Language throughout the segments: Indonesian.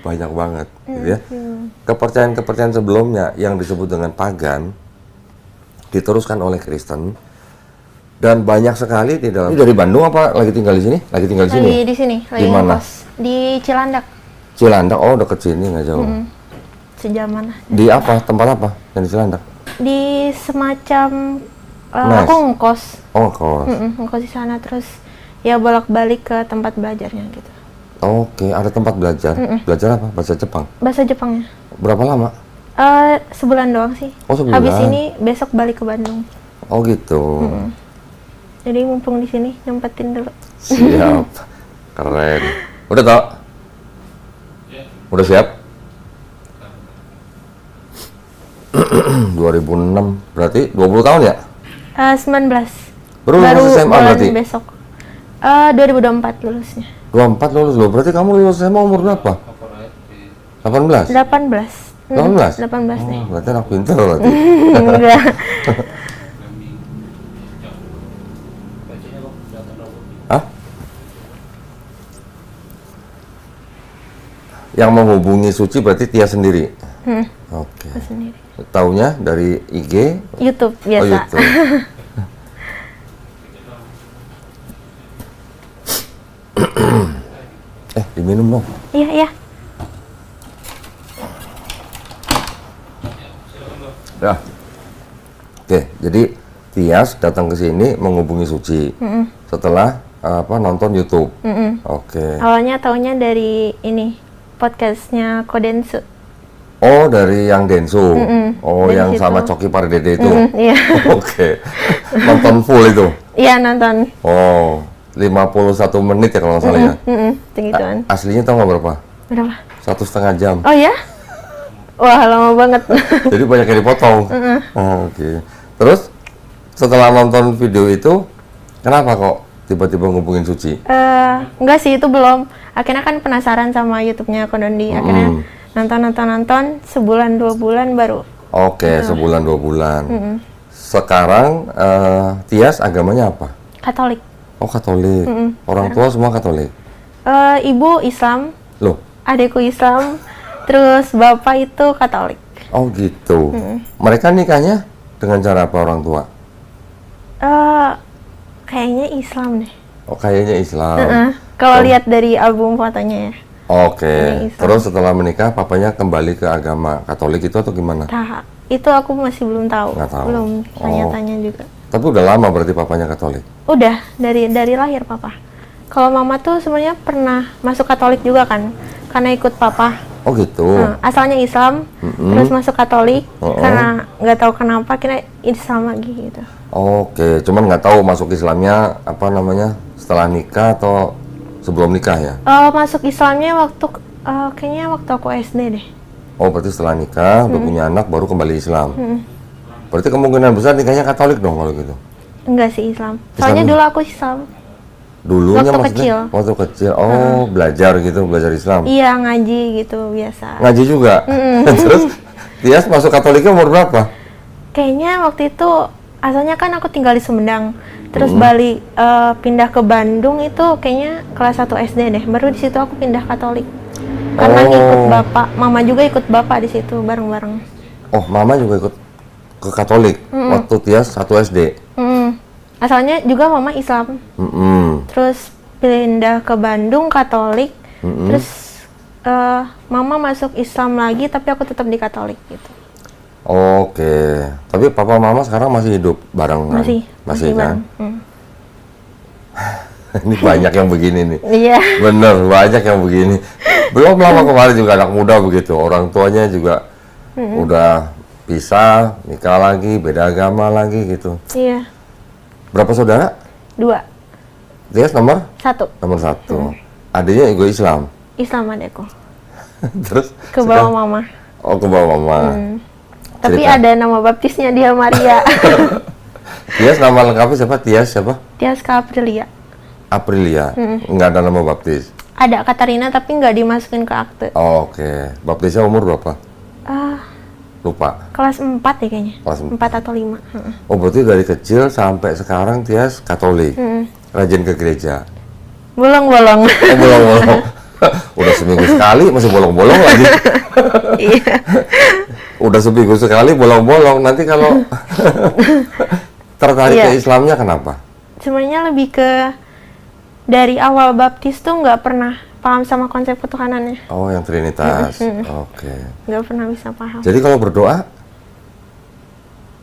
Banyak banget, gitu ya. Kepercayaan-kepercayaan sebelumnya yang disebut dengan pagan diteruskan oleh Kristen dan banyak sekali di dalam. Ini dari Bandung apa lagi tinggal di sini? Lagi tinggal di sini? Lagi di sini, lagi Di mana? ngekos. Di Cilandak. Cilandak, oh deket sini nggak jauh. Sejaman lah. Di apa? Tempat apa yang di Cilandak? Di semacam Mes? aku ngekos. Oh, kos. Ngekos di sana terus ya bolak-balik ke tempat belajarnya gitu. Oke, ada tempat belajar. Belajar apa? Bahasa Jepang. Bahasa Jepangnya. Berapa lama? Sebulan doang sih. Oh, sebulan. Habis ini besok balik ke Bandung. Oh gitu. Jadi mumpung di sini nyempetin dulu. Siap. Keren. Udah tau? Udah siap? 2006, berarti 20 tahun ya? 19. Baru lulus SMA bulan berarti? besok. 2024 lulusnya. 24 lulus loh, berarti kamu lulus SMA umur berapa? 18? 18. 18? 18 nih. Oh, berarti anak pintar berarti. Enggak. Hah? Yang menghubungi Suci berarti Tia sendiri? Oke. Aku sendiri. Taunya dari IG? YouTube Oh, biasa. YouTube. Diminum dong. Iya, iya. Ya. Oke, jadi Tias datang ke sini menghubungi Suci setelah nonton YouTube. Oke. Awalnya taunya dari ini podcastnya Kodensu. Oh, dari yang Densu. Oh, dari yang situ. sama Coki Pardede itu. Iya. Oke. Nonton full itu. Iya, nonton. Oh, 51 menit ya kalau nggak salah ya. Segituan. Aslinya tau nggak berapa? Berapa? 1,5 jam. Oh ya? Wah, lama banget. Jadi banyak yang dipotong. Oh, oke. Terus setelah nonton video itu, kenapa kok tiba-tiba ngubungin Suci? Enggak sih, itu belum. Akhirnya kan penasaran sama YouTube-nya Kodondi. Akhirnya nonton sebulan 2 bulan baru. Oke, sebulan 2 bulan. Sekarang Tias agamanya apa? Katolik. Oh, Katolik. Orang tua semua Katolik. Ibu Islam, Loh, adikku Islam, terus bapak itu Katolik. oh gitu. Mereka nikahnya dengan cara apa orang tua? Kayaknya Islam deh. Oh, kayaknya Islam. Kalau lihat dari album fotonya ya. Oke. Kayaknya Islam. Terus setelah menikah, papanya kembali ke agama Katolik itu atau gimana? Nah, itu aku masih belum tahu. Nggak tahu. Belum tanya-tanya juga. Tapi udah lama berarti papanya Katolik? Udah, dari lahir papa. Kalau mama tuh sebenarnya pernah masuk Katolik juga kan, karena ikut papa. Oh gitu. Asalnya Islam, terus masuk Katolik, karena nggak tahu kenapa kira Islam lagi gitu. Oke, cuman nggak tahu masuk Islamnya apa namanya setelah nikah atau sebelum nikah ya? Masuk Islamnya waktu kayaknya waktu aku SD deh. Oh, berarti setelah nikah udah punya anak baru kembali Islam. Berarti kemungkinan besar nikahnya Katolik dong kalau gitu. Enggak sih Islam. Soalnya dulu aku Islam. Dulunya Waktu maksudnya waktu kecil. Oh, belajar gitu, belajar Islam. Iya, ngaji gitu biasa. Ngaji juga. Terus Tias masuk Katoliknya umur berapa? Kayaknya waktu itu asalnya kan aku tinggal di Sumedang. Terus balik pindah ke Bandung itu kayaknya kelas 1 SD deh. Baru di situ aku pindah Katolik. Karena ngikut bapak, mama juga ikut bapak di situ bareng-bareng. Oh, mama juga ikut ke Katolik waktu Tias 1 SD. Asalnya juga mama Islam. Terus pindah ke Bandung Katolik. Terus mama masuk Islam lagi tapi aku tetap di Katolik gitu. Oke. Tapi papa mama sekarang masih hidup bareng kan? Masih kan? Ini banyak yang begini nih. Iya. Bener, banyak yang begini. Belum lama kemarin juga anak muda begitu. Orang tuanya juga udah pisah, nikah lagi, beda agama lagi gitu. Iya. Berapa saudara? 2. Tias nomor? 1. Nomor 1. Adiknya juga Islam. Islam adekku. Terus? Ke bawah mama. Oh, ke bawah mama. Tapi ada nama baptisnya dia Maria. Tias nama lengkapnya siapa? Tias siapa? Tias Aprilia. Aprilia. Nggak ada nama baptis. Ada Katarina tapi nggak dimasukin ke akte. Oh, oke. Baptisnya umur berapa? Lupa. Kelas 4 ya kayaknya. Kelas 4 atau 5. Oh, berarti dari kecil sampai sekarang Tias Katolik. Rajin ke gereja. Bolong-bolong. Oh, belum. Udah seminggu sekali masih bolong-bolong lagi. Iya. Udah seminggu sekali bolong-bolong. Nanti kalau tertarik Iya. ke Islamnya kenapa? Sebenarnya lebih ke dari awal baptis tuh nggak pernah paham sama konsep ketuhanannya. Oh, yang Trinitas. Oke. Nggak pernah bisa paham. Jadi kalau berdoa,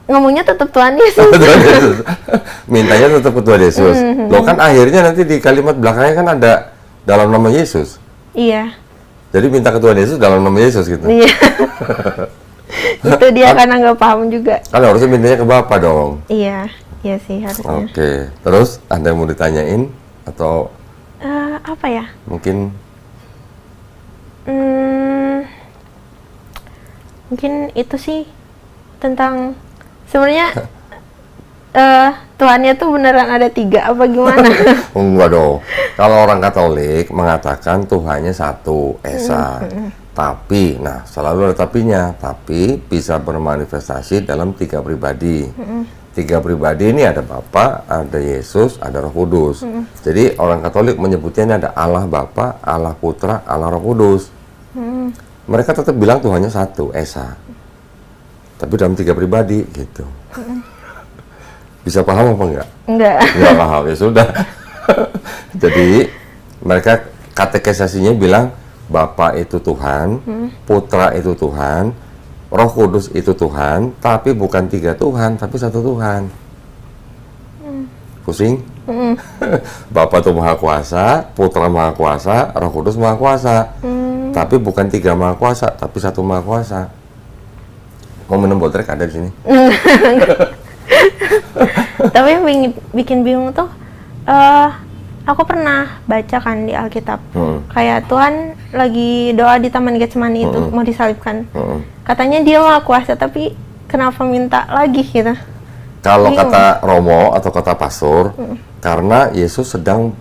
Ngomongnya tetap Tuhan Yesus. Tuhan Yesus. Mintanya tetap ke Tuhan Yesus. Loh kan akhirnya nanti di kalimat belakangnya kan ada dalam nama Yesus. Iya. Jadi minta ke Tuhan Yesus dalam nama Yesus gitu. Iya. Itu dia karena nggak paham juga. Kan harusnya mintanya ke Bapa dong. Iya. Iya sih harusnya. Oke. Terus ada yang mau ditanyain atau Apa ya? mungkin Mungkin itu sih tentang sebenarnya Tuhannya tuh beneran ada 3 apa gimana? enggak dong. Kalau orang Katolik mengatakan Tuhannya satu, Esa. Tapi, nah selalu ada tapinya. Tapi bisa bermanifestasi dalam 3 pribadi. 3 pribadi ini ada Bapa, ada Yesus, ada Roh Kudus. Jadi orang Katolik menyebutnya ini ada Allah Bapa, Allah Putra, Allah Roh Kudus. Mereka tetap bilang Tuhannya satu, Esa. Tapi dalam 3 pribadi gitu. Bisa paham apa enggak? Enggak. Enggak paham, ya sudah. Jadi mereka katekisasinya bilang Bapa itu Tuhan, Putra itu Tuhan, Roh Kudus itu Tuhan, tapi bukan 3 Tuhan, tapi 1 Tuhan. Pusing? Bapa itu Maha Kuasa, Putra Maha Kuasa, Roh Kudus Maha Kuasa. Tapi bukan 3 Maha Kuasa, tapi 1 Maha Kuasa. Mau minum botrek ada di sini. Tapi yang bikin bingung tuh, aku pernah baca kan di Alkitab, kayak Tuhan lagi doa di Taman Getsemani itu mau disalibkan. Katanya dia Maha Kuasa, tapi kenapa minta lagi gitu? Kalau kata Romo atau kata pastor, karena Yesus sedang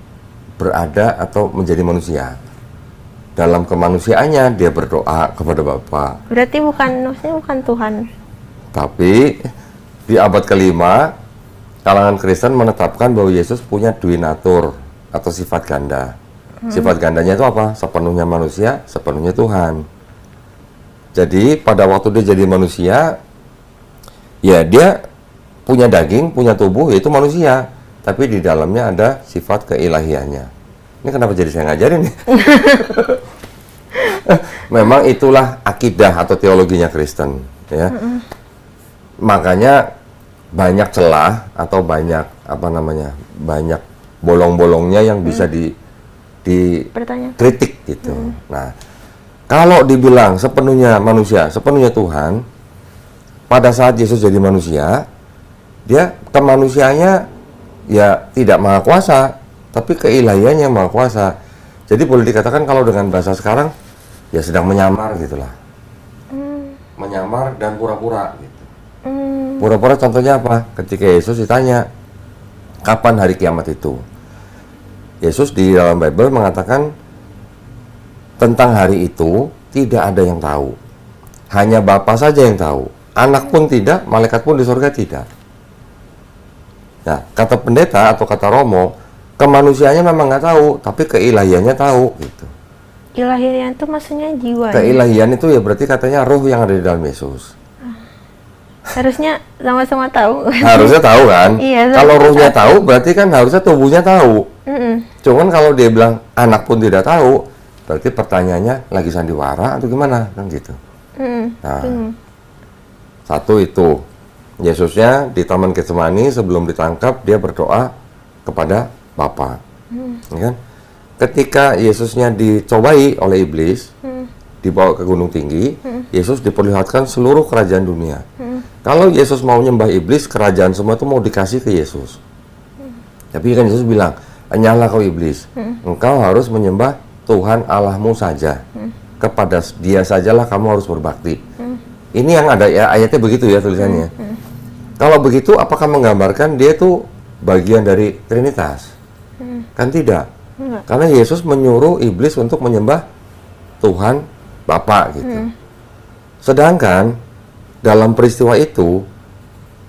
berada atau menjadi manusia. Dalam kemanusiaannya dia berdoa kepada Bapa. Berarti maksudnya bukan Tuhan. Tapi di abad kelima, kalangan Kristen menetapkan bahwa Yesus punya duinatur atau sifat ganda. Sifat gandanya itu apa? Sepenuhnya manusia, sepenuhnya Tuhan. Jadi pada waktu dia jadi manusia, ya dia punya daging, punya tubuh, yaitu manusia. Tapi di dalamnya ada sifat keilahiannya. Ini kenapa jadi saya ngajarin nih? Memang itulah akidah atau teologinya Kristen, ya. Makanya banyak celah atau banyak banyak bolong-bolongnya yang bisa dikritik gitu. Nah, kalau dibilang sepenuhnya manusia, sepenuhnya Tuhan, pada saat Yesus jadi manusia, dia kemanusiaannya ya tidak maha kuasa, tapi keilahiannya maha kuasa. Jadi boleh dikatakan kalau dengan bahasa sekarang, ya sedang menyamar gitulah. Menyamar dan pura-pura gitu. Pura-pura contohnya apa? Ketika Yesus ditanya, kapan hari kiamat itu? Yesus di dalam Bible mengatakan tentang hari itu tidak ada yang tahu. Hanya Bapa saja yang tahu. Anak pun tidak, malaikat pun di surga tidak. Nah, kata pendeta atau kata Romo, kemanusiaannya memang nggak tahu, tapi keilahiannya tahu gitu. Ilahian itu maksudnya jiwa. Keilahian itu ya berarti katanya roh yang ada di dalam Yesus. Harusnya sama-sama tahu. Harusnya tahu kan? Iya, kalau rohnya tahu, berarti kan harusnya tubuhnya tahu. Cuman kalau dia bilang anak pun tidak tahu, berarti pertanyaannya lagi sandiwara atau gimana kan gitu. Nah, satu itu, Yesusnya di Taman Getsemani sebelum ditangkap dia berdoa kepada Bapa, ya kan? Ketika Yesusnya dicobai oleh iblis, dibawa ke gunung tinggi, Yesus diperlihatkan seluruh kerajaan dunia. Kalau Yesus mau nyembah iblis, kerajaan semua itu mau dikasih ke Yesus. Tapi kan Yesus bilang, "Enyahlah kau iblis, engkau harus menyembah Tuhan Allahmu saja. Kepada Dia sajalah kamu harus berbakti." Ini yang ada ya, ayatnya begitu ya tulisannya. Kalau begitu, apakah menggambarkan Dia itu bagian dari Trinitas? Kan tidak. Karena Yesus menyuruh iblis untuk menyembah Tuhan Bapa gitu. Sedangkan dalam peristiwa itu,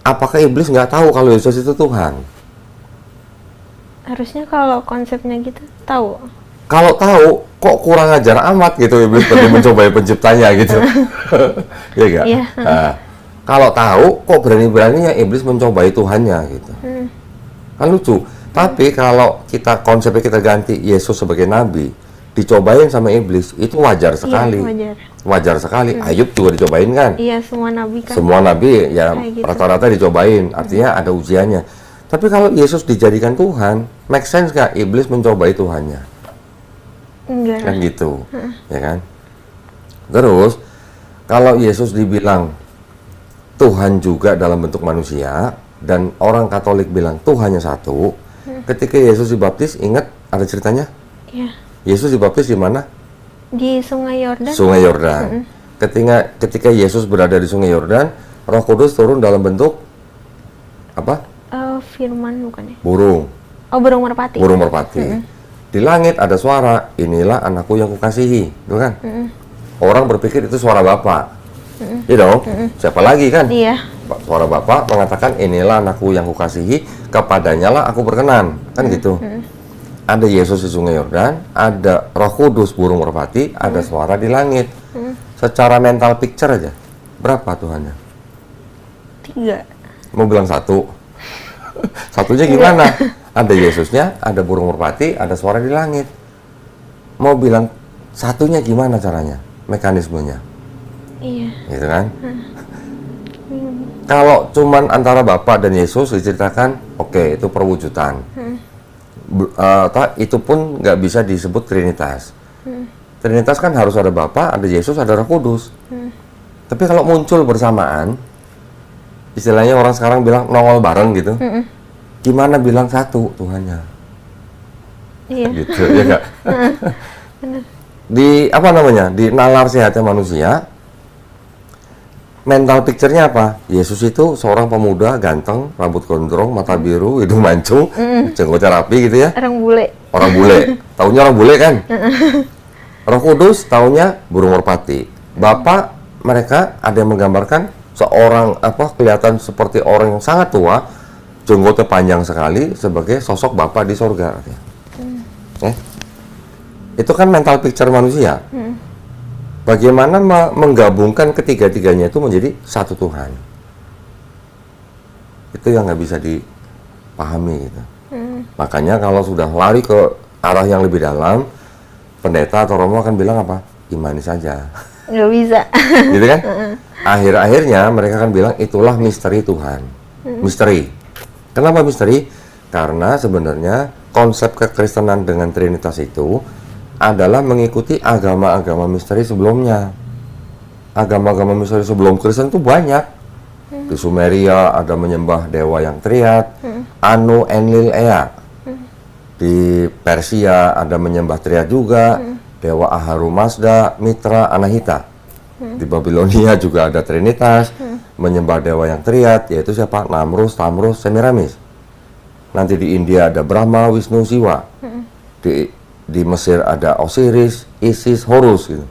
apakah iblis nggak tahu kalau Yesus itu Tuhan? Harusnya kalau konsepnya gitu tahu. Kalau tahu kok kurang ajar amat gitu iblis berarti mencobai penciptanya gitu. Iya enggak? Iya. Nah, kalau tahu kok berani-beraninya iblis mencobai Tuhannya gitu. Kan lucu. Tapi kalau kita konsepnya kita ganti Yesus sebagai nabi, dicobain sama iblis, itu wajar sekali. Iya, wajar. Wajar sekali. Ayub juga dicobain kan? Iya, semua nabi kan. Semua nabi ya Kayak gitu. rata-rata dicobain, artinya ada ujiannya. Tapi kalau Yesus dijadikan Tuhan, make sense nggak iblis mencobai Tuhannya? Enggak. Kan gitu, ya kan? Terus kalau Yesus dibilang Tuhan juga dalam bentuk manusia dan orang Katolik bilang Tuhannya satu, ketika Yesus dibaptis, ingat ada ceritanya? Iya. Yesus dibaptis di mana? Di Sungai Yordan. Sungai Yordan. Ketika Yesus berada di Sungai Yordan, Roh Kudus turun dalam bentuk apa? Firman bukan ya? Burung. Oh, burung merpati. Burung merpati. Di langit ada suara, inilah anakku yang kukasihi, gitu kan? Orang berpikir itu suara Bapa. Iya dong. Siapa lagi kan? Iya. Suara Bapa mengatakan inilah anakku yang kukasihi, kepadanya lah aku berkenan, kan gitu. Ada Yesus di Sungai Yordan, ada Roh Kudus burung merpati, ada suara di langit. Secara mental picture aja, berapa Tuhannya? 3. Mau bilang 1. Satunya gimana? Ada Yesusnya, ada burung merpati, ada suara di langit. Mau bilang satunya gimana caranya? Mekanismenya. Iya. Gitu kan? Kalau cuman antara Bapa dan Yesus diceritakan, oke, itu perwujudan. Itu pun nggak bisa disebut Trinitas. Trinitas kan harus ada Bapa, ada Yesus, ada Roh Kudus. Tapi kalau muncul bersamaan, istilahnya orang sekarang bilang nongol bareng gitu. Gimana bilang satu Tuhannya? Iya. Gitu ya nggak? Di apa namanya? Di nalar sehatnya manusia, mental picture-nya apa? Yesus itu seorang pemuda ganteng, rambut gondrong, mata biru, hidung mancung, jenggotnya rapi gitu ya. Orang bule. Orang bule. Taunya orang bule kan? Roh Kudus taunya burung merpati. Bapak mereka ada yang menggambarkan seorang kelihatan seperti orang yang sangat tua, jenggotnya panjang sekali sebagai sosok Bapa di sorga. Itu kan mental picture manusia. Bagaimana menggabungkan ketiga-tiganya itu menjadi satu Tuhan? Itu yang nggak bisa dipahami gitu. Makanya kalau sudah lari ke arah yang lebih dalam, pendeta atau romo akan bilang apa? Imani saja. Nggak bisa. Gitu kan? Akhir-akhirnya mereka akan bilang itulah misteri Tuhan. Misteri. Kenapa misteri? Karena sebenarnya konsep kekristenan dengan Trinitas itu adalah mengikuti agama-agama misteri sebelumnya. Agama-agama misteri sebelum Kristen itu banyak. Di Sumeria ada menyembah dewa yang triad, Anu, Enlil, Ea. Di Persia ada menyembah triad juga, dewa Aharu Mazda, Mitra, Anahita. Di Babilonia juga ada Trinitas, menyembah dewa yang triad, yaitu siapa? Namrus, Tamrus, Semiramis. Nanti di India ada Brahma, Wisnu, Siwa. Di Mesir ada Osiris, Isis, Horus gitu.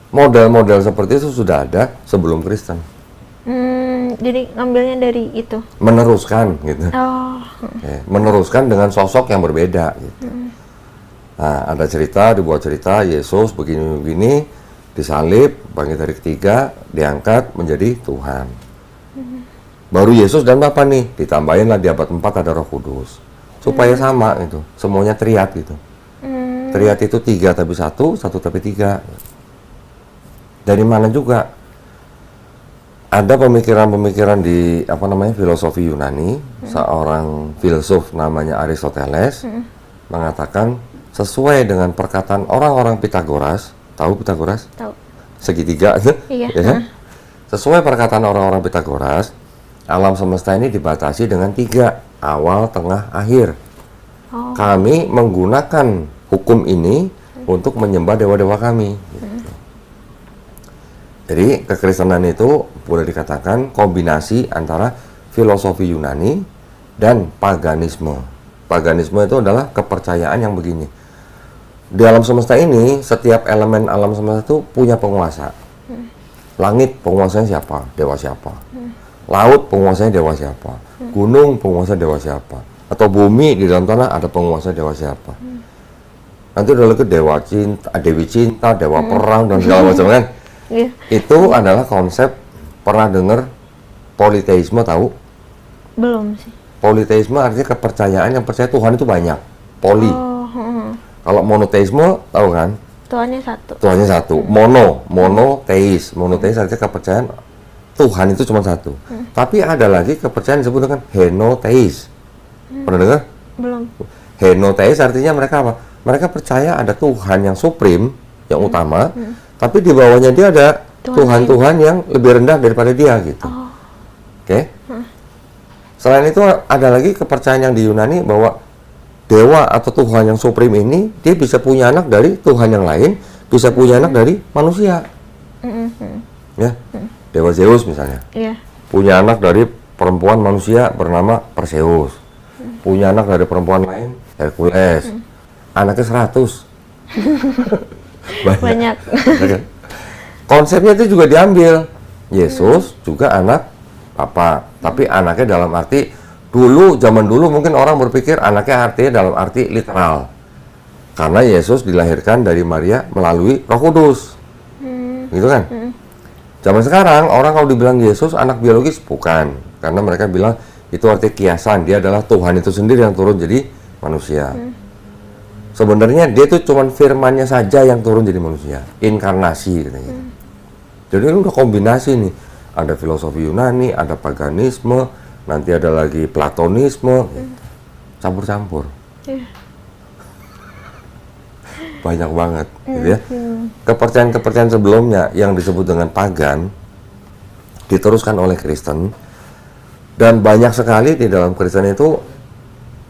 Model-model seperti itu sudah ada sebelum Kristen. Jadi ngambilnya dari itu. Meneruskan gitu. Oh. Meneruskan dengan sosok yang berbeda gitu. Nah, ada cerita, dibuat cerita Yesus begini-begini, disalib, bangkit hari ketiga, diangkat menjadi Tuhan. Baru Yesus dan Bapa nih, ditambahin lah di abad 4 ada Roh Kudus. Supaya sama gitu, semuanya triad gitu. Triad itu 3 tapi 1, 1 tapi 3. Dari mana juga? Ada pemikiran-pemikiran di filosofi Yunani, seorang filsuf namanya Aristoteles mengatakan sesuai dengan perkataan orang-orang Pitagoras, tahu Pitagoras? Tahu. Segitiga, Iya. ya kan? Sesuai perkataan orang-orang Pitagoras, alam semesta ini dibatasi dengan 3, awal, tengah, akhir. Kami menggunakan hukum ini untuk menyembah dewa-dewa kami. Jadi kekristenan itu boleh dikatakan kombinasi antara filosofi Yunani dan paganisme. Paganisme itu adalah kepercayaan yang begini. Di alam semesta ini, setiap elemen alam semesta itu punya penguasa. Langit penguasanya siapa? Dewa siapa? Laut penguasanya dewa siapa? Gunung penguasa dewa siapa? Atau bumi di dalam tanah ada penguasa dewa siapa? Nanti udah lagi dewa cinta, dewi cinta, dewa perang dan segala macam kan. Iya. Itu adalah konsep, pernah dengar politeisme tahu? Belum sih. Politeisme artinya kepercayaan yang percaya Tuhan itu banyak. Poli. Oh, Kalau monoteisme tahu kan? Tuhannya satu. Tuhannya satu. Monoteis. Monoteis artinya kepercayaan Tuhan itu cuma satu. Tapi ada lagi kepercayaan disebut dengan henoteis. Pernah dengar? Belum. Henoteis artinya mereka apa? Mereka percaya ada Tuhan yang supreme, yang utama, tapi di bawahnya dia ada Tuhan-Tuhan yang lebih rendah daripada dia gitu. Oh. Oke? Selain itu ada lagi kepercayaan yang di Yunani bahwa dewa atau Tuhan yang supreme ini dia bisa punya anak dari Tuhan yang lain, bisa punya anak dari manusia. Ya, dewa Zeus misalnya, Iya. punya anak dari perempuan manusia bernama Perseus, punya anak dari perempuan lain Hercules, anaknya 100. Banyak. Konsepnya itu juga diambil. Yesus juga anak Papa, tapi anaknya dalam arti zaman dulu mungkin orang berpikir anaknya artinya dalam arti literal. Karena Yesus dilahirkan dari Maria melalui Roh Kudus. Gitu kan? Zaman sekarang orang kalau dibilang Yesus anak biologis bukan, karena mereka bilang itu arti kiasan, dia adalah Tuhan itu sendiri yang turun jadi manusia. Sebenarnya dia itu cuman firmannya saja yang turun jadi manusia, inkarnasi katanya. Jadi ini udah kombinasi nih, ada filosofi Yunani, ada paganisme, nanti ada lagi Platonisme, campur-campur. Banyak banget, gitu ya. Kepercayaan-kepercayaan sebelumnya yang disebut dengan pagan diteruskan oleh Kristen, dan banyak sekali di dalam Kristen itu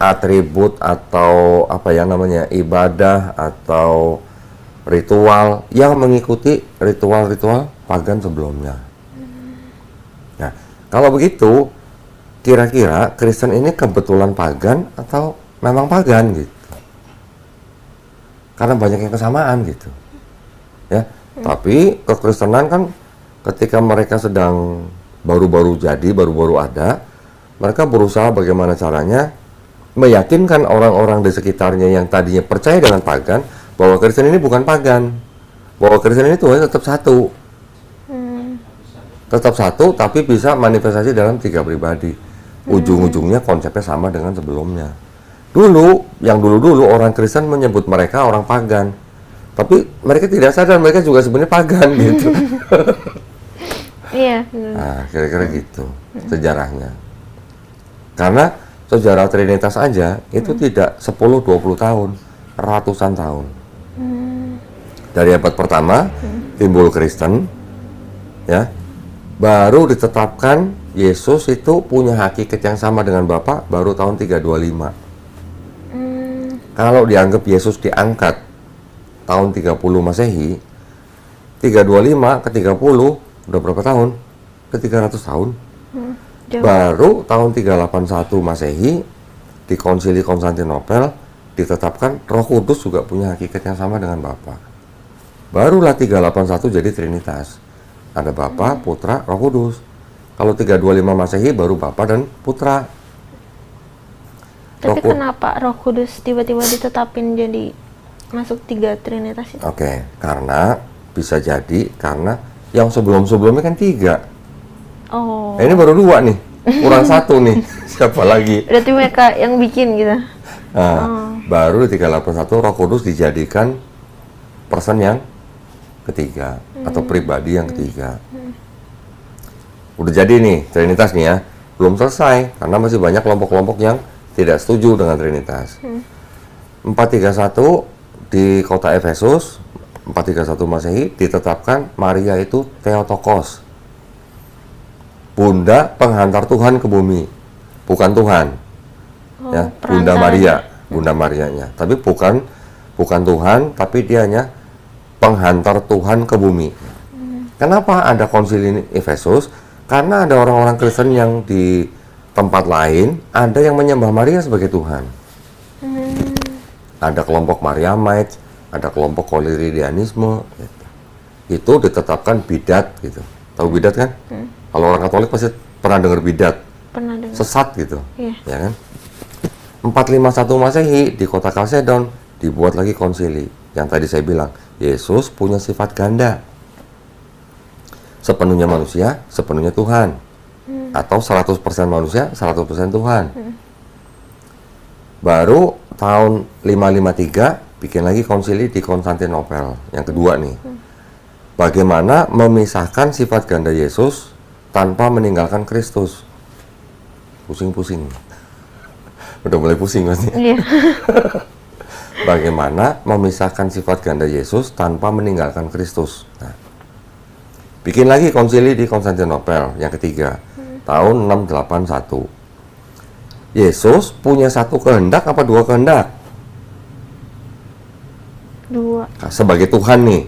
atribut atau apa ya namanya, ibadah atau ritual yang mengikuti ritual-ritual pagan sebelumnya. Nah, kalau begitu kira-kira Kristen ini kebetulan pagan atau memang pagan gitu? Karena banyak yang kesamaan gitu, ya. Tapi kekristenan kan ketika mereka sedang baru-baru ada, mereka berusaha bagaimana caranya meyakinkan orang-orang di sekitarnya yang tadinya percaya dengan pagan bahwa Kristen ini bukan pagan, bahwa Kristen ini Tuhan tetap satu, tapi bisa manifestasi dalam 3 pribadi. Ujung-ujungnya konsepnya sama dengan sebelumnya. Dulu orang Kristen menyebut mereka orang pagan, tapi mereka tidak sadar mereka juga sebenarnya pagan gitu. Iya. Nah, kira-kira gitu sejarahnya. Karena sejarah Trinitas aja itu tidak 10-20 tahun, ratusan tahun. Dari abad pertama timbul Kristen, ya, baru ditetapkan Yesus itu punya hakikat yang sama dengan Bapa baru tahun 325. Kalau dianggap Yesus diangkat tahun 30 Masehi, 325 ke 30 udah berapa tahun? Ke 300 tahun. Baru tahun 381 Masehi di Konsili Konstantinopel ditetapkan Roh Kudus juga punya hakikat yang sama dengan Bapa. Barulah 381 jadi Trinitas. Ada Bapa, Putra, Roh Kudus. Kalau 325 Masehi baru Bapa dan Putra. Tapi kenapa Roh Kudus tiba-tiba ditetapin jadi masuk 3 Trinitas itu? Oke, karena bisa jadi karena yang sebelum-sebelumnya kan 3. Oh. Ini baru 2 nih, kurang 1 nih. Siapa lagi? Berarti mereka yang bikin gitu. Nah, baru di 381 Roh Kudus dijadikan person yang ketiga atau pribadi yang ketiga. Udah jadi nih Trinitas nih ya, belum selesai karena masih banyak kelompok-kelompok yang tidak setuju dengan Trinitas. 431 di kota Efesus, 431 Masehi ditetapkan Maria itu Theotokos, bunda penghantar Tuhan ke bumi, bukan Tuhan. Ya, Bunda Maria, Bunda Marianya. Tapi bukan Tuhan, tapi dia hanya penghantar Tuhan ke bumi. Kenapa ada konsili Efesus? Karena ada orang-orang Kristen yang di tempat lain ada yang menyembah Maria sebagai Tuhan. Ada kelompok Mariamite, ada kelompok Koliridianisme. Gitu. Itu ditetapkan bidat gitu. Tahu bidat kan? Kalau orang Katolik pasti pernah dengar bidat. Pernah dengar. Sesat gitu. Iya. Ya kan? 451 Masehi di kota Kalsedon dibuat lagi konsili. Yang tadi saya bilang, Yesus punya sifat ganda. Sepenuhnya manusia, sepenuhnya Tuhan. Atau 100% manusia, 100% Tuhan. Baru tahun 553 bikin lagi konsili di Konstantinopel. Yang kedua nih. Bagaimana memisahkan sifat ganda Yesus tanpa meninggalkan Kristus. Pusing-pusing. Udah mulai pusing pasti. Iya. Bagaimana memisahkan sifat ganda Yesus tanpa meninggalkan Kristus. Nah, bikin lagi konsili di Konstantinopel yang ketiga, tahun 681. Yesus punya satu kehendak apa dua kehendak? Dua. Sebagai Tuhan nih.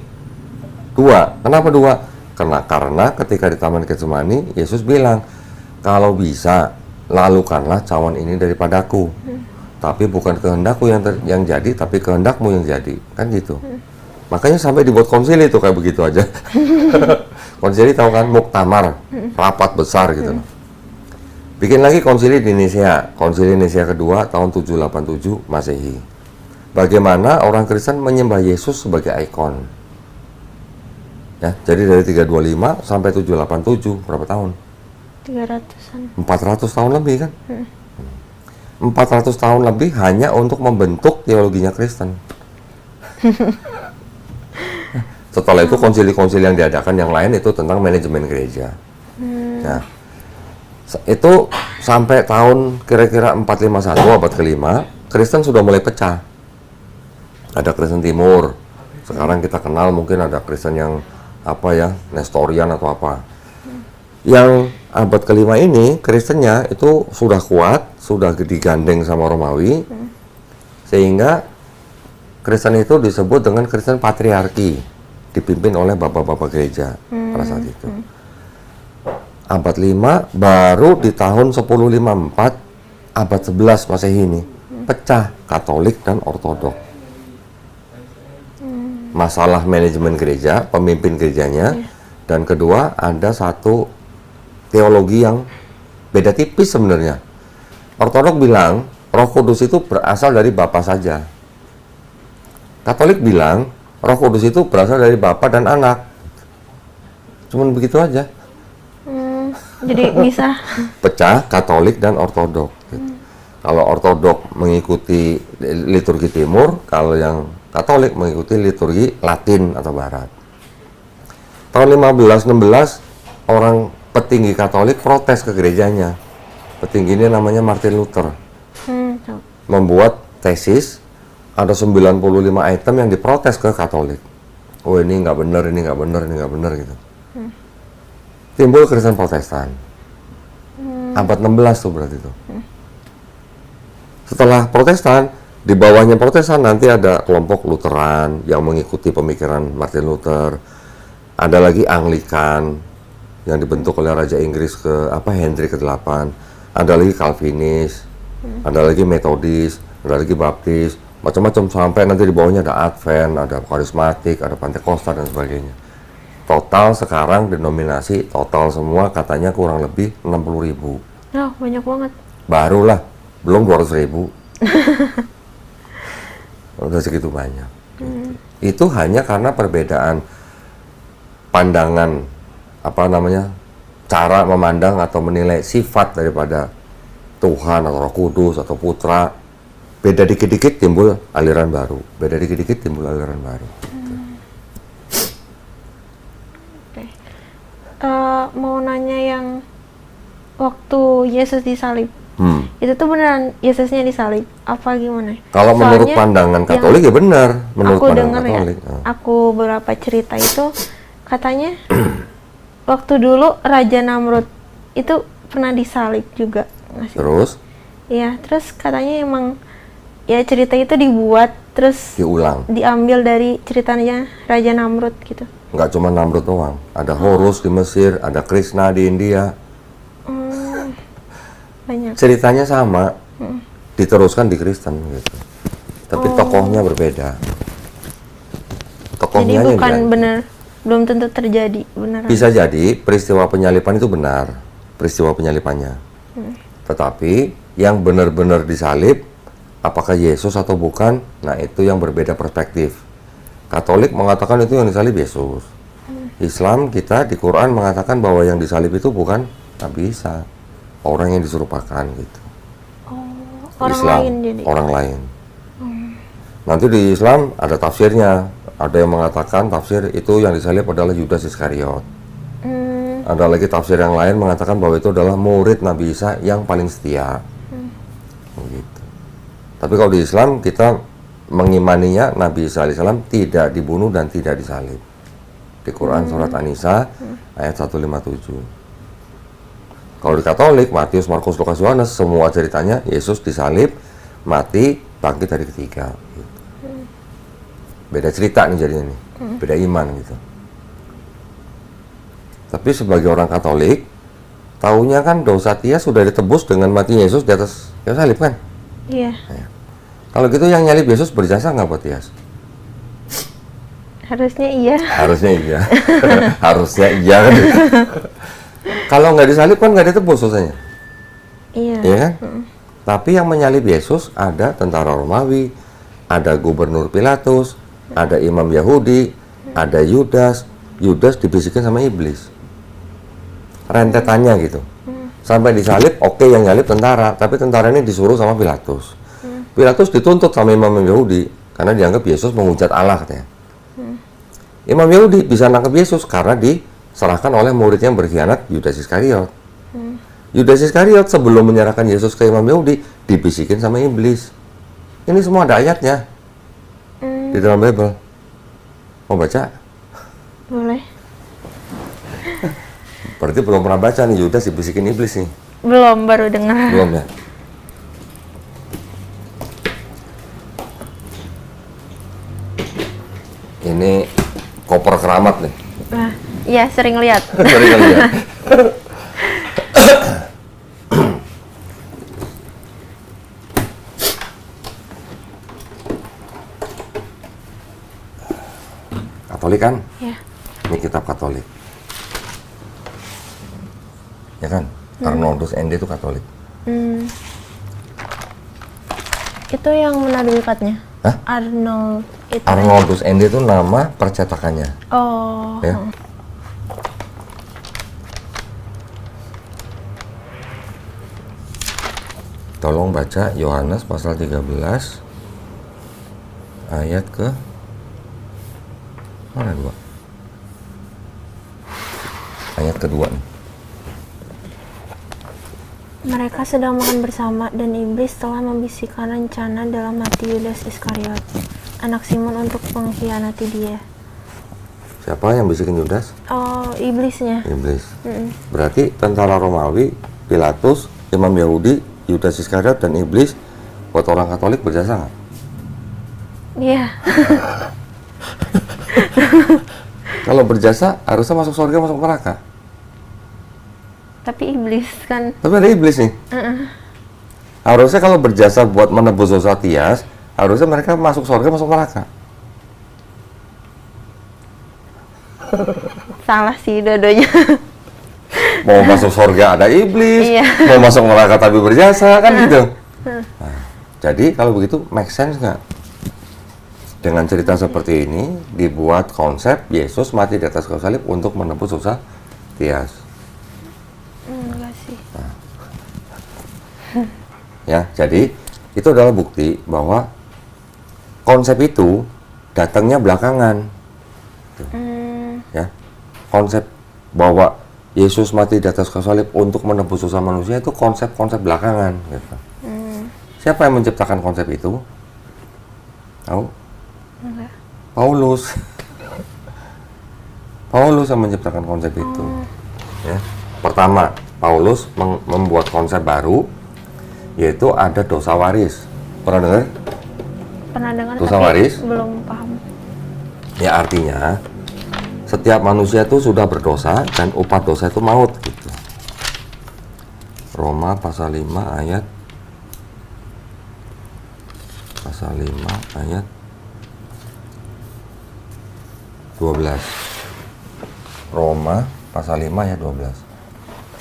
Dua. Kenapa dua? Karena ketika di Taman Getsemani, Yesus bilang, kalau bisa, lalukanlah cawan ini daripadaku. Tapi bukan kehendakku yang jadi, tapi kehendakmu yang jadi. Kan gitu. Makanya sampai dibuat konsili itu kayak begitu aja. Konsili tahu kan, muktamar, rapat besar gitu. Bikin lagi konsili di Nicea. Konsili Nicea kedua tahun 787 Masehi. Bagaimana orang Kristen menyembah Yesus sebagai ikon. Ya, jadi dari 325 sampai 787 berapa tahun? 300-an. 400 tahun lebih kan? 400 tahun lebih hanya untuk membentuk teologinya Kristen. Setelah itu konsili-konsili yang diadakan yang lain itu tentang manajemen gereja. Nah, itu sampai tahun kira-kira 451 abad ke-5, Kristen sudah mulai pecah. Ada Kristen Timur. Sekarang kita kenal mungkin ada Kristen yang apa ya, Nestorian atau apa. Yang abad ke-5 ini Kristennya itu sudah kuat, sudah digandeng sama Romawi, sehingga Kristen itu disebut dengan Kristen patriarki, dipimpin oleh bapak-bapak gereja pada saat itu. Abad 5 baru di tahun 1054 abad 11 Masehi ini pecah Katolik dan Ortodok. Masalah manajemen gereja, pemimpin gerejanya, dan kedua ada satu teologi yang beda tipis sebenarnya. Ortodok bilang Roh Kudus itu berasal dari Bapa saja. Katolik bilang Roh Kudus itu berasal dari Bapa dan Anak. Cuman begitu aja. Jadi bisa. Pecah Katolik dan Ortodok. Kalau Ortodok mengikuti liturgi Timur, kalau yang Katolik mengikuti liturgi Latin atau Barat. Tahun 1516 orang petinggi Katolik protes ke gerejanya. Petinggi ini namanya Martin Luther. Membuat tesis, ada 95 item yang diprotes ke Katolik. Oh ini nggak benar, ini nggak benar, ini nggak benar gitu. Timbul Kristen Protestan. Abad 16 tuh berarti itu. Setelah Protestan, di bawahnya Protestan nanti ada kelompok Lutheran yang mengikuti pemikiran Martin Luther. Ada lagi Anglikan yang dibentuk oleh Raja Inggris Henry ke-8. Ada lagi Calvinis, ada lagi Metodis, ada lagi Baptis, macam-macam sampai nanti di bawahnya ada Advent, ada Karismatik, ada Pentakosta dan sebagainya. Total sekarang denominasi total semua katanya kurang lebih 60.000. Oh, banyak banget. Barulah, belum 200.000. Udah segitu banyak. Itu hanya karena perbedaan pandangan cara memandang atau menilai sifat daripada Tuhan atau Roh Kudus atau Putra. Beda dikit-dikit timbul aliran baru. Beda dikit-dikit timbul aliran baru. Mau nanya yang waktu Yesus disalib. Itu tuh beneran Yesusnya disalib apa gimana? Kalau menurut pandangan Katolik ya benar, menurut aku pandangan dengar Katolik. Ya, aku beberapa cerita itu katanya waktu dulu Raja Namrud itu pernah disalib juga, nggak sih? Terus? Ya, terus katanya emang ya cerita itu dibuat terus diambil dari ceritanya Raja Namrud gitu. Nggak cuma Namrud doang, ada Horus di Mesir, ada Krishna di India. Banyak. Ceritanya sama, diteruskan di Kristen gitu. Tapi tokohnya berbeda. Tokohnya jadi bukan benar, belum tentu terjadi benar. Bisa jadi peristiwa penyalipan itu benar, peristiwa penyalipannya. Tetapi yang benar-benar disalib apakah Yesus atau bukan? Nah, itu yang berbeda perspektif. Katolik mengatakan itu yang disalib Yesus. Islam kita di Quran mengatakan bahwa yang disalib itu bukan Nabi Isa, orang yang disurupakan gitu. Orang Islam, lain jadi. orang lain. Nanti di Islam ada tafsirnya. Ada yang mengatakan tafsir itu yang disalib adalah Yudas Iskariot. Ada lagi tafsir yang lain mengatakan bahwa itu adalah murid Nabi Isa yang paling setia. Gitu. Tapi kalau di Islam kita mengimaninya Nabi Isa alaihissalam tidak dibunuh dan tidak disalib. Di Quran surat An-Nisa ayat 157. Kalau di Katolik, Matius, Markus, Lukas, Yohanes, semua ceritanya Yesus disalib, mati, bangkit hari ketiga. Gitu. Beda cerita nih jadinya nih, beda iman gitu. Tapi sebagai orang Katolik, taunya kan dosa Tias sudah ditebus dengan mati Yesus di atas kayu salib kan? Iya. Ya. Kalau gitu yang nyalib Yesus berjasa nggak buat Tias? Harusnya iya. Harusnya iya. Harusnya iya kan? Kalau nggak disalib kan nggak ditebus dosanya. Iya. Iya kan? Tapi yang menyalib Yesus ada tentara Romawi, ada gubernur Pilatus, ada imam Yahudi, ada Yudas. Yudas dibisikin sama iblis. Rentetannya gitu. Sampai disalib, oke, yang nyalib tentara, tapi tentara ini disuruh sama Pilatus. Pilatus dituntut sama imam Yahudi karena dianggap Yesus menghujat Allah katanya. Imam Yahudi bisa nangkep Yesus karena diserahkan oleh murid yang berkhianat, Yudas Iskariot. Yudas Iskariot sebelum menyerahkan Yesus ke imam Yahudi dibisikin sama iblis. Ini semua ada ayatnya di dalam Bible. Mau baca? Boleh. Berarti belum pernah baca nih, Yudas dibisikin iblis nih. Belum, baru dengar. Belum ya? Ini koper keramat nih. Nah, iya sering lihat. Sering kali ya. Katolik kan? Ya. Ini kitab Katolik. Ya kan? Arnoldus ND itu Katolik. Itu yang mana duplikatnya? Hah? Arnold itu. Arnoldus ND itu nama percetakannya. Oh. Ya. Tolong baca Yohanes pasal 13 ayat ke mana dua? Ayat kedua nih. Mereka sedang makan bersama dan iblis telah membisikkan rencana dalam hati Yudas Iskariot, anak Simon, untuk mengkhianati dia. Siapa yang bisikin Yudas? Oh, iblisnya. Iblis. Berarti tentara Romawi, Pilatus, imam Yahudi, Yudas Iskariot, dan iblis buat orang Katolik berjasa nggak? Iya. Kalau berjasa harusnya masuk surga, masuk neraka. Tapi iblis kan. Tapi ada iblis nih. Harusnya kalau berjasa buat menebus dosa Tias, harusnya mereka masuk surga, masuk neraka. Salah sih dua-duanya. Mau masuk surga ada iblis, Iya. mau masuk neraka tapi berjasa, kan gitu. Nah, jadi kalau begitu make sense nggak? Dengan cerita seperti ini dibuat konsep Yesus mati di atas kayu salib untuk menebus dosa Tias. Enggak sih. Ya, jadi itu adalah bukti bahwa konsep itu datangnya belakangan. Ya, konsep bahwa Yesus mati di atas kayu salib untuk menebus dosa manusia itu konsep-konsep belakangan. Gitu. Siapa yang menciptakan konsep itu? Tahu? Enggak. Paulus. Paulus yang menciptakan konsep itu. Ya. Pertama, Paulus membuat konsep baru, yaitu ada dosa waris. Pernah dengar? Pernah dengar Dosa tapi waris? belum paham. Ya, artinya setiap manusia itu sudah berdosa dan upah dosa itu maut gitu. Roma pasal 5 ayat 12. Roma pasal 5 ayat 12.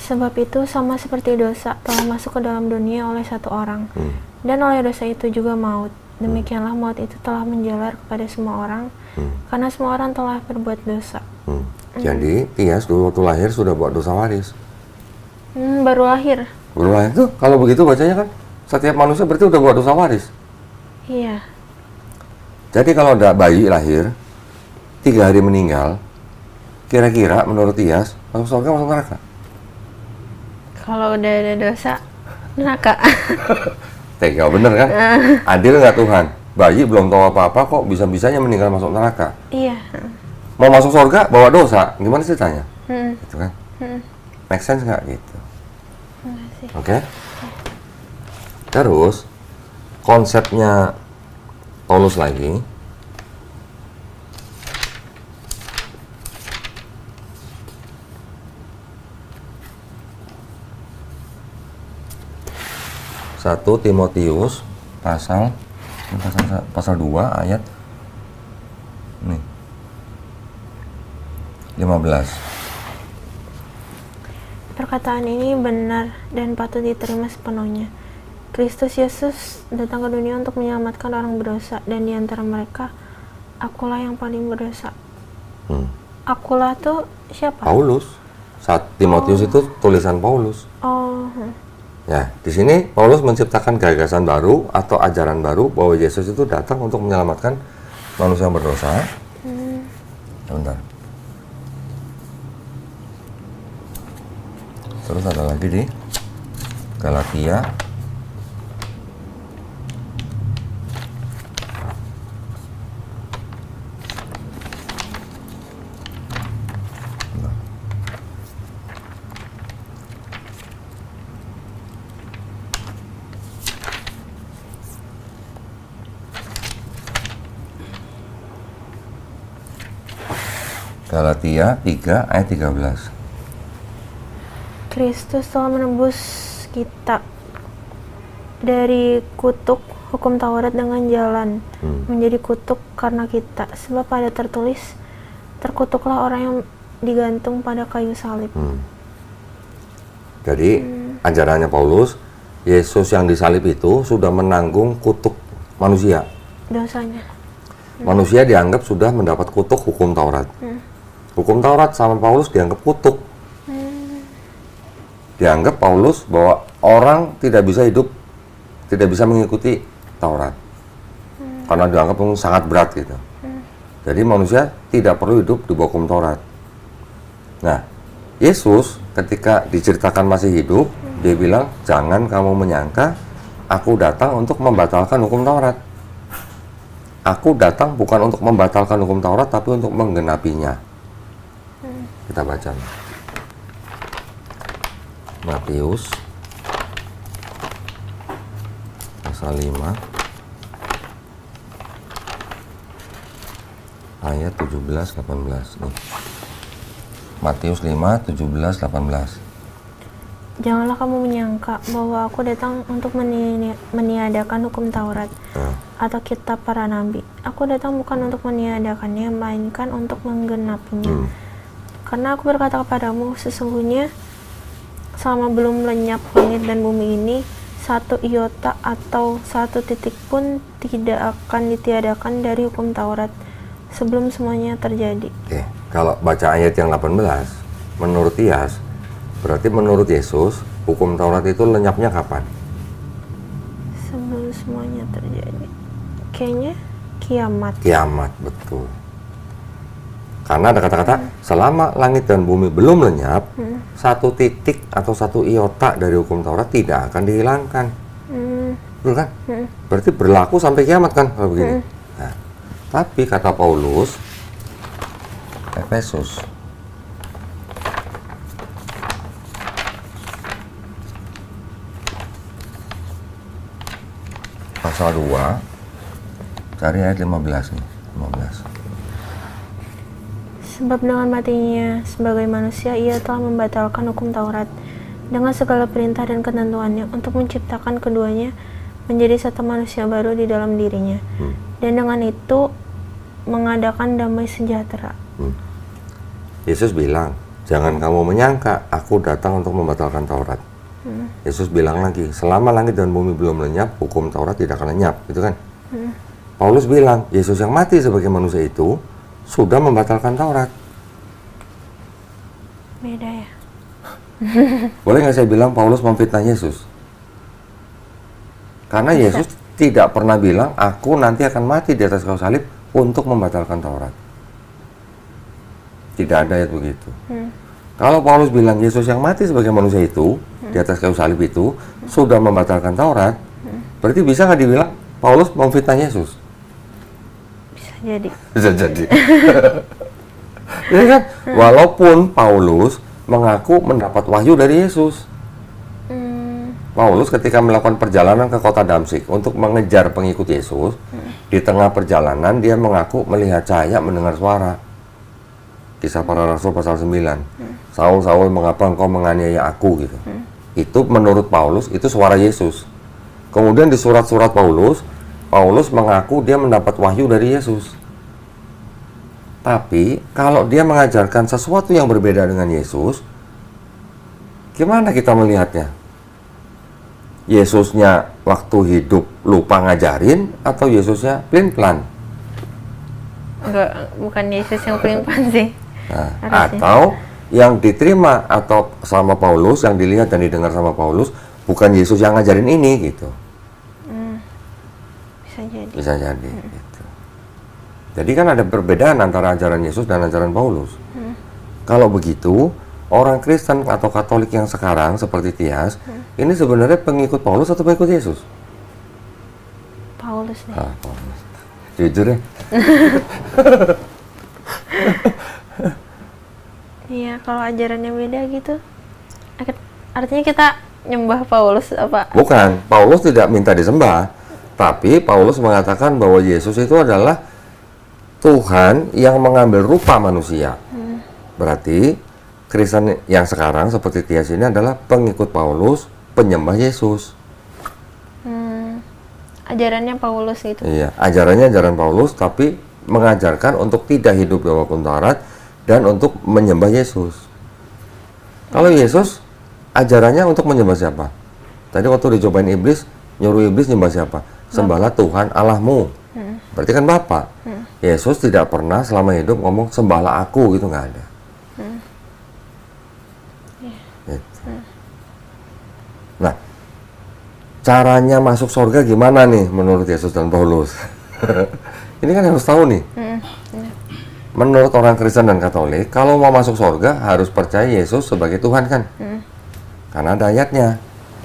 Sebab itu sama seperti dosa telah masuk ke dalam dunia oleh satu orang, Dan oleh dosa itu juga maut. Demikianlah maut itu telah menjalar kepada semua orang, karena semua orang telah berbuat dosa. Jadi Tias dulu waktu lahir sudah buat dosa waris. Baru lahir. Baru lahir tuh, kalau begitu bacanya kan setiap manusia berarti udah buat dosa waris. Iya. Jadi kalau ada bayi lahir 3 hari meninggal, kira-kira menurut Tias masuk surga masuk neraka? Kalau udah ada dosa, neraka. Tega bener kan? Adil nggak Tuhan? Bayi belum tahu apa-apa kok bisa-bisanya meninggal masuk neraka. Iya. Mau masuk surga bawa dosa, gimana ceritanya? Gitu kan? Make sense nggak gitu? Makasih. Oke? Terus konsepnya Paulus lagi. Satu Timotius pasal 2 ayat nih 15. Perkataan ini benar dan patut diterima sepenuhnya. Kristus Yesus datang ke dunia untuk menyelamatkan orang berdosa, dan di antara mereka, akulah yang paling berdosa. Akulah tuh siapa? Paulus. Timotius itu tulisan Paulus. Oh. Ya, di sini Paulus menciptakan gagasan baru atau ajaran baru bahwa Yesus itu datang untuk menyelamatkan manusia yang berdosa. Bentar. Terus ada lagi di Galatia. Galatia 3 ayat 13. Kristus telah menebus kita dari kutuk hukum Taurat dengan jalan menjadi kutuk karena kita. Sebab ada tertulis, terkutuklah orang yang digantung pada kayu salib. Jadi ajarannya Paulus, Yesus yang disalib itu sudah menanggung kutuk manusia. Dosanya. Manusia dianggap sudah mendapat kutuk hukum Taurat. Hukum Taurat sama Paulus dianggap kutuk. Dianggap Paulus bahwa orang tidak bisa hidup, tidak bisa mengikuti Taurat. Karena dianggap sangat berat gitu. Jadi manusia tidak perlu hidup di bawah hukum Taurat. Nah, Yesus ketika diceritakan masih hidup, dia bilang, jangan kamu menyangka aku datang untuk membatalkan hukum Taurat. Aku datang bukan untuk membatalkan hukum Taurat, tapi untuk menggenapinya. Kita baca. Matius pasal 5 ayat 17-18 nih. Matius 5, 17-18. Janganlah kamu menyangka bahwa aku datang untuk meniadakan hukum Taurat atau kitab para nabi. Aku datang bukan untuk meniadakannya, melainkan untuk menggenapinya. Karena aku berkata kepadamu, sesungguhnya selama belum lenyap langit dan bumi ini, satu iota atau satu titik pun tidak akan ditiadakan dari hukum Taurat sebelum semuanya terjadi. Oke, kalau baca ayat yang 18, menurut Tias, berarti menurut Yesus, hukum Taurat itu lenyapnya kapan? Sebelum semuanya terjadi. Kayaknya kiamat. Kiamat, betul. Karena ada kata-kata, selama langit dan bumi belum lenyap, satu titik atau satu iota dari hukum Taurat tidak akan dihilangkan. Betul kan? Berarti berlaku sampai kiamat kan, kalau begini. Nah, tapi kata Paulus, Efesus pasal 2, cari ayat 15 nih, 15. Sebab dengan matinya sebagai manusia, ia telah membatalkan hukum Taurat dengan segala perintah dan ketentuannya untuk menciptakan keduanya menjadi satu manusia baru di dalam dirinya. Dan dengan itu mengadakan damai sejahtera. Yesus bilang, jangan kamu menyangka aku datang untuk membatalkan Taurat. Yesus bilang lagi, selama langit dan bumi belum lenyap, hukum Taurat tidak akan lenyap, gitu kan? Paulus bilang, Yesus yang mati sebagai manusia itu sudah membatalkan Taurat. Beda ya. Boleh nggak saya bilang Paulus memfitnah Yesus? Karena Yesus tidak pernah bilang, aku nanti akan mati di atas kayu salib untuk membatalkan Taurat. Tidak ada ayat begitu. Kalau Paulus bilang Yesus yang mati sebagai manusia itu di atas kayu salib itu sudah membatalkan Taurat, berarti bisa nggak dibilang Paulus memfitnah Yesus? Bisa jadi. Bisa jadi. Jadi kan, walaupun Paulus mengaku mendapat wahyu dari Yesus. Paulus ketika melakukan perjalanan ke kota Damsyik untuk mengejar pengikut Yesus, di tengah perjalanan dia mengaku melihat cahaya, mendengar suara. Kisah Para Rasul pasal 9. Saul, Saul, mengapa engkau menganiaya aku, gitu. Itu menurut Paulus itu suara Yesus. Kemudian di surat-surat Paulus mengaku dia mendapat wahyu dari Yesus. Tapi kalau dia mengajarkan sesuatu yang berbeda dengan Yesus, gimana kita melihatnya? Yesusnya waktu hidup lupa ngajarin atau Yesusnya pelin-pelan? Enggak, bukan Yesus yang pelin-pelan sih. Nah, atau yang diterima atau sama Paulus, yang dilihat dan didengar sama Paulus, bukan Yesus yang ngajarin ini, gitu. Bisa jadi. Bisa jadi, gitu. Jadi kan ada perbedaan antara ajaran Yesus dan ajaran Paulus. Kalau begitu, orang Kristen atau Katolik yang sekarang seperti Tias, ini sebenarnya pengikut Paulus atau pengikut Yesus? Paulus nih. Paulus. Jujur ya. Iya, kalau ajarannya beda gitu, artinya kita nyembah Paulus apa? Bukan, Paulus tidak minta disembah, tapi Paulus mengatakan bahwa Yesus itu adalah Tuhan yang mengambil rupa manusia. Berarti Kristen yang sekarang seperti Tias ini adalah pengikut Paulus, penyembah Yesus. Ajarannya Paulus gitu. Iya, ajarannya ajaran Paulus, tapi mengajarkan untuk tidak hidup di bawah hukum Taurat dan untuk menyembah Yesus. Kalau Yesus, ajarannya untuk menyembah siapa? Tadi waktu dicobain iblis, nyuruh iblis nyembah siapa? Sembahlah Tuhan Allahmu. Berarti kan Bapa. Yesus tidak pernah selama hidup ngomong sembahlah aku, gitu, nggak ada. Gitu. Nah, caranya masuk surga gimana nih menurut Yesus dan Paulus? Ini kan harus tahu nih. Menurut orang Kristen dan Katolik, kalau mau masuk surga harus percaya Yesus sebagai Tuhan kan? Karena ada ayatnya.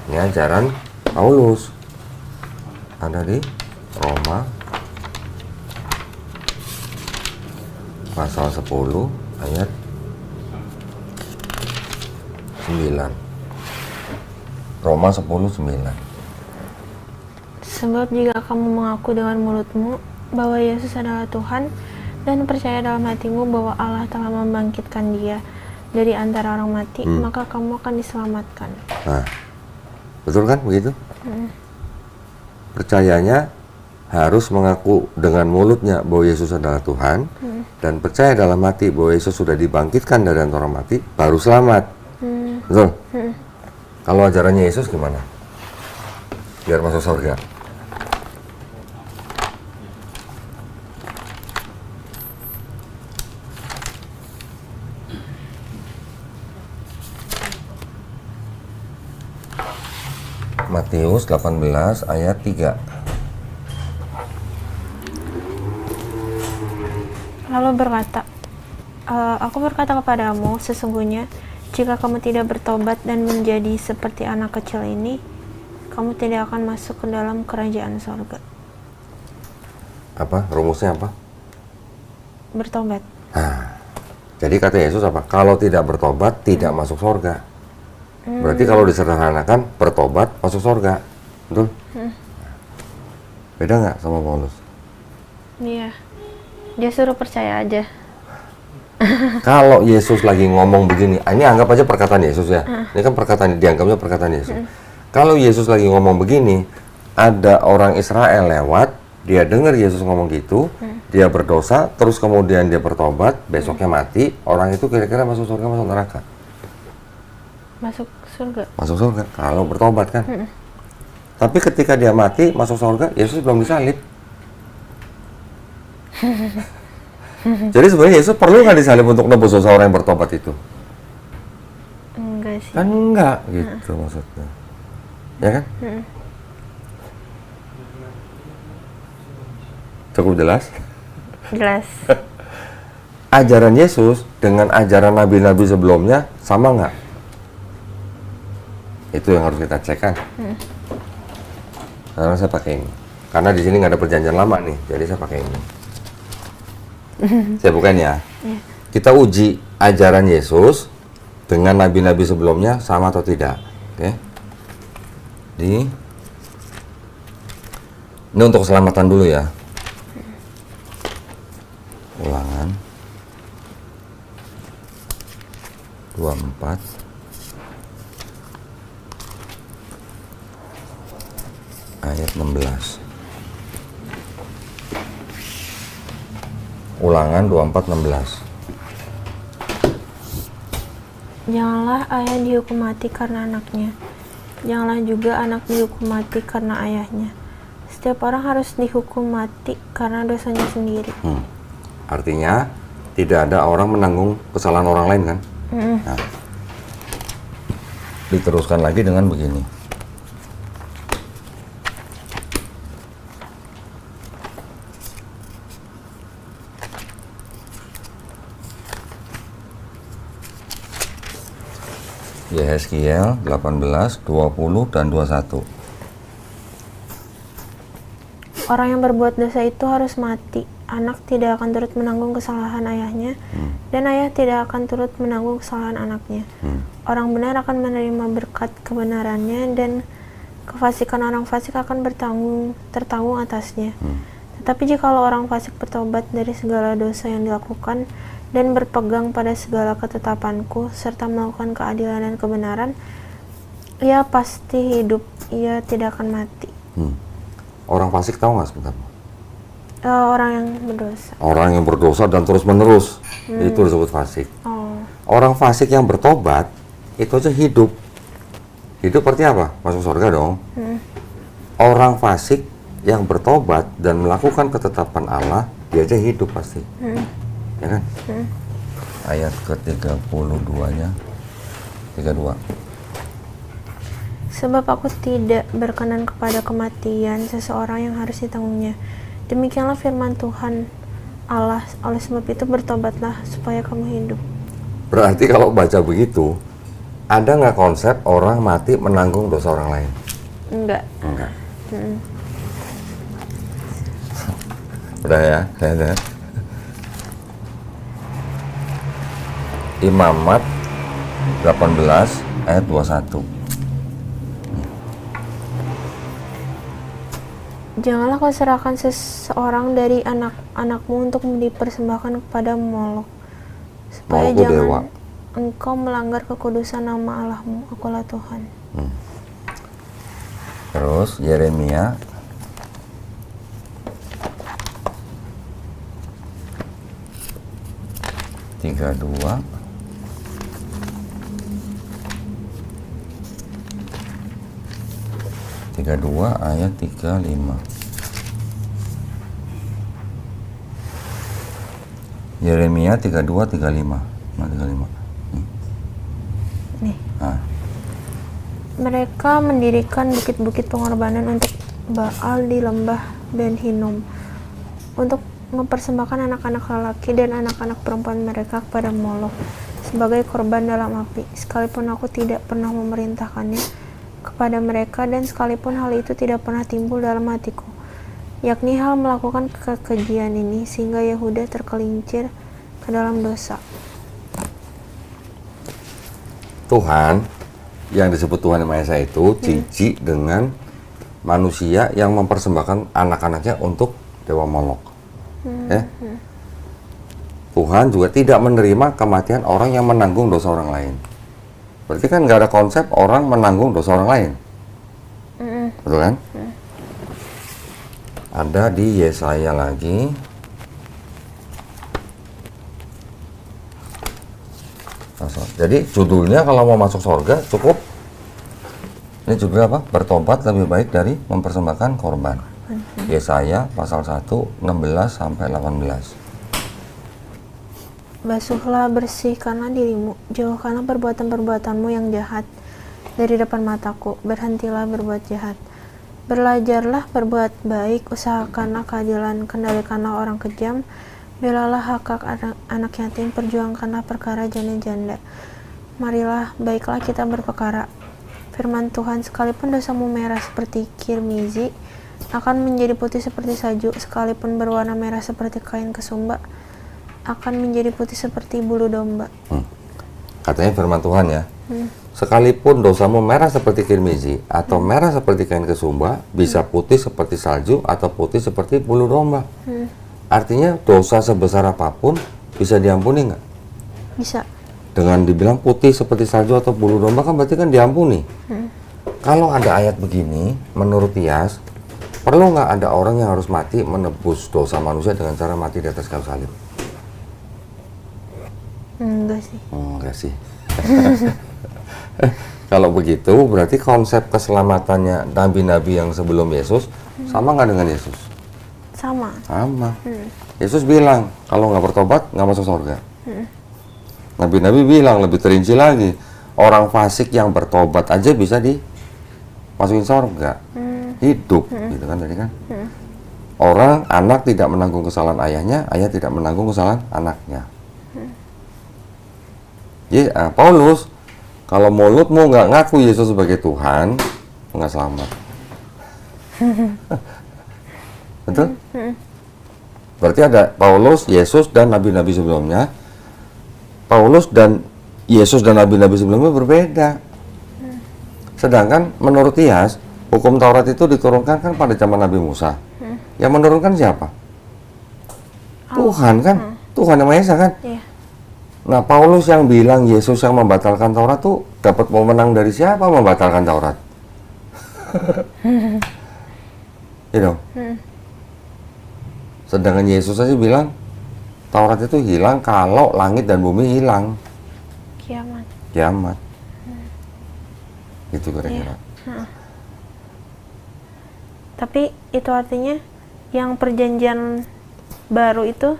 Ini ajaran Paulus. Ada di Roma pasal 10 ayat 9. Roma 10:9. Sebab jika kamu mengaku dengan mulutmu bahwa Yesus adalah Tuhan dan percaya dalam hatimu bahwa Allah telah membangkitkan Dia dari antara orang mati, maka kamu akan diselamatkan. Nah, betul kan begitu? Percayanya harus mengaku dengan mulutnya bahwa Yesus adalah Tuhan dan percaya dalam hati bahwa Yesus sudah dibangkitkan dari antara orang mati, baru selamat. Betul? Kalau ajarannya Yesus gimana? Biar masuk surga. Matius 18 ayat 3. Lalu berkata, aku berkata kepadamu, sesungguhnya jika kamu tidak bertobat dan menjadi seperti anak kecil ini, kamu tidak akan masuk ke dalam kerajaan surga. Apa? Rumusnya apa? Bertobat. Nah, jadi kata Yesus apa? Kalau tidak bertobat, tidak masuk surga. Berarti kalau disederhanakan, bertobat masuk surga. Betul? Beda nggak sama Paulus? Iya. Dia suruh percaya aja. Kalau Yesus lagi ngomong begini, ini anggap aja perkataan Yesus ya. Ini kan perkataan, dianggapnya perkataan Yesus. Kalau Yesus lagi ngomong begini, ada orang Israel lewat, dia dengar Yesus ngomong gitu, dia berdosa, terus kemudian dia bertobat, besoknya mati, orang itu kira-kira masuk surga, masuk neraka? Masuk surga. Masuk surga kalau bertobat kan. Tapi ketika dia mati masuk surga, Yesus belum disalib. Jadi sebenarnya Yesus perlu nggak disalib untuk nebus dosa orang yang bertobat itu? Enggak sih. Kan enggak gitu maksudnya. Ya kan? Cukup jelas? Jelas. Ajaran Yesus dengan ajaran nabi-nabi sebelumnya sama nggak? Itu yang harus kita cek kan. Sekarang saya pakai ini. Karena di sini nggak ada perjanjian lama nih, jadi saya pakai ini. Saya bukan ya. Kita uji ajaran Yesus dengan nabi-nabi sebelumnya sama atau tidak. Oke. Ini untuk keselamatan dulu ya. Ulangan 24 ayat 16. Ulangan 24:16. Janganlah ayah dihukum mati karena anaknya. Janganlah juga anak dihukum mati karena ayahnya. Setiap orang harus dihukum mati karena dosanya sendiri. Artinya tidak ada orang menanggung kesalahan orang lain kan? Nah, diteruskan lagi dengan begini. Yehezkiel 18, 20, dan 21. Orang yang berbuat dosa itu harus mati. Anak tidak akan turut menanggung kesalahan ayahnya, dan ayah tidak akan turut menanggung kesalahan anaknya. Orang benar akan menerima berkat kebenarannya, dan kefasikan orang fasik akan tertanggung atasnya. Tetapi jikalau orang fasik bertobat dari segala dosa yang dilakukan, dan berpegang pada segala ketetapanku, serta melakukan keadilan dan kebenaran, ia pasti hidup, ia tidak akan mati. Orang fasik tahu nggak sebentar? Orang yang berdosa. Orang yang berdosa dan terus menerus, itu disebut fasik. Orang fasik yang bertobat, itu aja hidup. Hidup arti apa? Masuk surga dong. Orang fasik yang bertobat dan melakukan ketetapan Allah, dia aja hidup pasti. Ya kan? Ayat ke-32-nya. 32. Sebab aku tidak berkenan kepada kematian seseorang yang harus ditanggungnya. Demikianlah firman Tuhan Allah. Oleh sebab itu bertobatlah supaya kamu hidup. Berarti kalau baca begitu, ada nggak konsep orang mati menanggung dosa orang lain? Enggak. Enggak. Udah ya? Udah. Imamat 18 ayat 21. Janganlah kau serahkan seseorang dari anak-anakmu untuk dipersembahkan kepada Molok, supaya Molok jangan dewa. engkau melanggar kekudusan nama Allahmu. Akulah Tuhan. Terus Yeremia 32 ayat 35. Yeremia 32 35. Nah, 35. Nih. Nah. Mereka mendirikan bukit-bukit pengorbanan untuk Baal di lembah Ben Hinnom, untuk mempersembahkan anak-anak lelaki dan anak-anak perempuan mereka kepada Molok sebagai korban dalam api, sekalipun aku tidak pernah memerintahkannya kepada mereka, dan sekalipun hal itu tidak pernah timbul dalam hatiku, yakni hal melakukan kekejian ini, sehingga Yehuda tergelincir ke dalam dosa. Tuhan, yang disebut Tuhan yang Maha Esa itu jijik dengan manusia yang mempersembahkan anak-anaknya untuk dewa Molok. Tuhan juga tidak menerima kematian orang yang menanggung dosa orang lain. Berarti kan nggak ada konsep orang menanggung dosa orang lain. Betul kan? Ada di Yesaya lagi. Jadi judulnya kalau mau masuk surga cukup, ini judulnya apa? Bertobat lebih baik dari mempersembahkan korban. Yesaya pasal 1, 16 sampai 18. Basuhlah, bersihkanlah dirimu, jauhkanlah perbuatan-perbuatanmu yang jahat dari depan mataku. Berhentilah berbuat jahat, belajarlah berbuat baik, usahakanlah keadilan, kendalikanlah orang kejam, belalah hak anak yatim, perjuangkanlah perkara janda-janda. Marilah, baiklah kita berperkara. Firman Tuhan, sekalipun dosamu merah seperti kirmizi, akan menjadi putih seperti salju, sekalipun berwarna merah seperti kain kesumba, akan menjadi putih seperti bulu domba. Katanya firman Tuhan ya, sekalipun dosamu merah seperti kirmizi atau merah seperti kain kesumba, bisa putih seperti salju atau putih seperti bulu domba. Artinya dosa sebesar apapun bisa diampuni nggak? Bisa. Dengan dibilang putih seperti salju atau bulu domba kan berarti kan diampuni. Kalau ada ayat begini, menurut Tias, perlu nggak ada orang yang harus mati menebus dosa manusia dengan cara mati di atas kayu salib? Enggak sih. Enggak sih. Kalau begitu berarti konsep keselamatannya nabi-nabi yang sebelum Yesus sama nggak dengan Yesus? Sama. Sama. Yesus bilang kalau nggak bertobat nggak masuk surga. Nabi-nabi bilang lebih terinci lagi, orang fasik yang bertobat aja bisa dimasukin surga, hidup, gitu kan tadi kan? Orang anak tidak menanggung kesalahan ayahnya, ayah tidak menanggung kesalahan anaknya. Ya, Paulus, kalau mulutmu nggak ngaku Yesus sebagai Tuhan, nggak selamat. Betul? Berarti ada Paulus, Yesus, dan nabi-nabi sebelumnya. Paulus dan Yesus dan nabi-nabi sebelumnya berbeda. Sedangkan menurut Tias, hukum Taurat itu diturunkan kan pada zaman Nabi Musa. Yang menurunkan siapa? Tuhan kan? Tuhan yang Maha Esa kan? Iya. Nah, Paulus yang bilang Yesus yang membatalkan Taurat tuh dapat wewenang dari siapa membatalkan Taurat? You know? Sedangkan Yesus aja bilang Taurat itu hilang kalau langit dan bumi hilang. Kiamat. Kiamat. Gitu kira-kira. Tapi itu artinya yang perjanjian baru itu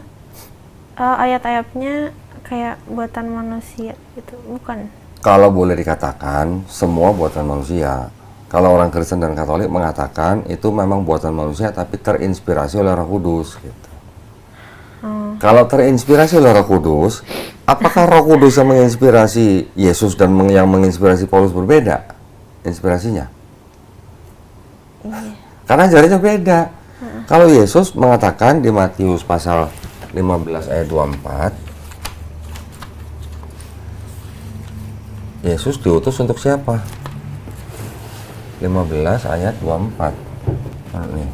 ayat-ayatnya kayak buatan manusia itu, bukan? Kalau boleh dikatakan semua buatan manusia. Kalau orang Kristen dan Katolik mengatakan itu memang buatan manusia tapi terinspirasi oleh Roh Kudus gitu. Kalau terinspirasi oleh Roh Kudus, apakah Roh Kudus yang menginspirasi Yesus dan yang menginspirasi Paulus berbeda inspirasinya? Iya. Karena ajarannya beda. Kalau Yesus mengatakan di Matius pasal 15 ayat 24, Yesus diutus untuk siapa? 15 ayat 24. Nih.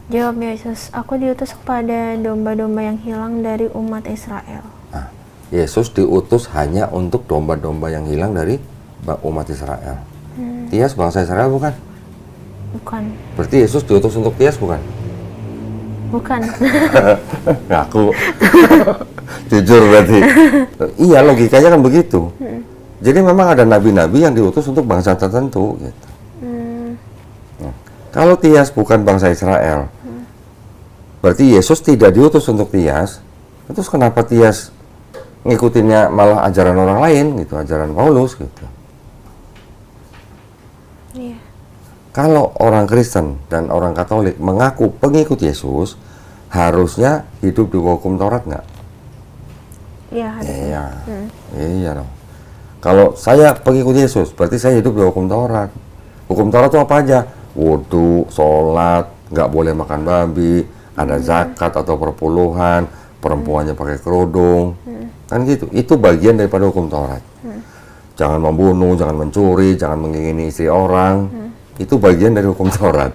Jawab Yesus, aku diutus kepada domba-domba yang hilang dari umat Israel. Nah, Yesus diutus hanya untuk domba-domba yang hilang dari umat Israel. Tias bangsa Israel bukan? Bukan. Berarti Yesus diutus untuk Tias bukan? Bukan. Ngaku. Jujur berarti. Iya, logikanya kan begitu. Jadi memang ada nabi-nabi yang diutus untuk bangsa tertentu gitu. Nah, kalau Tias bukan bangsa Israel, berarti Yesus tidak diutus untuk Tias. Terus kenapa Tias ngikutinnya malah ajaran orang lain gitu, ajaran Paulus gitu. Iya. Kalau orang Kristen dan orang Katolik mengaku pengikut Yesus, harusnya hidup di bawah hukum Taurat nggak? Iya, harusnya. Iya dong. Kalau saya pengikut Yesus, berarti saya hidup di bawah hukum Taurat. Hukum Taurat itu apa aja? Wudu, sholat, nggak boleh makan babi, ada zakat atau perpuluhan, perempuannya pakai kerudung, kan gitu. Itu bagian daripada hukum Taurat. Jangan membunuh, jangan mencuri, jangan mengingini istri orang. Itu bagian dari hukum Taurat.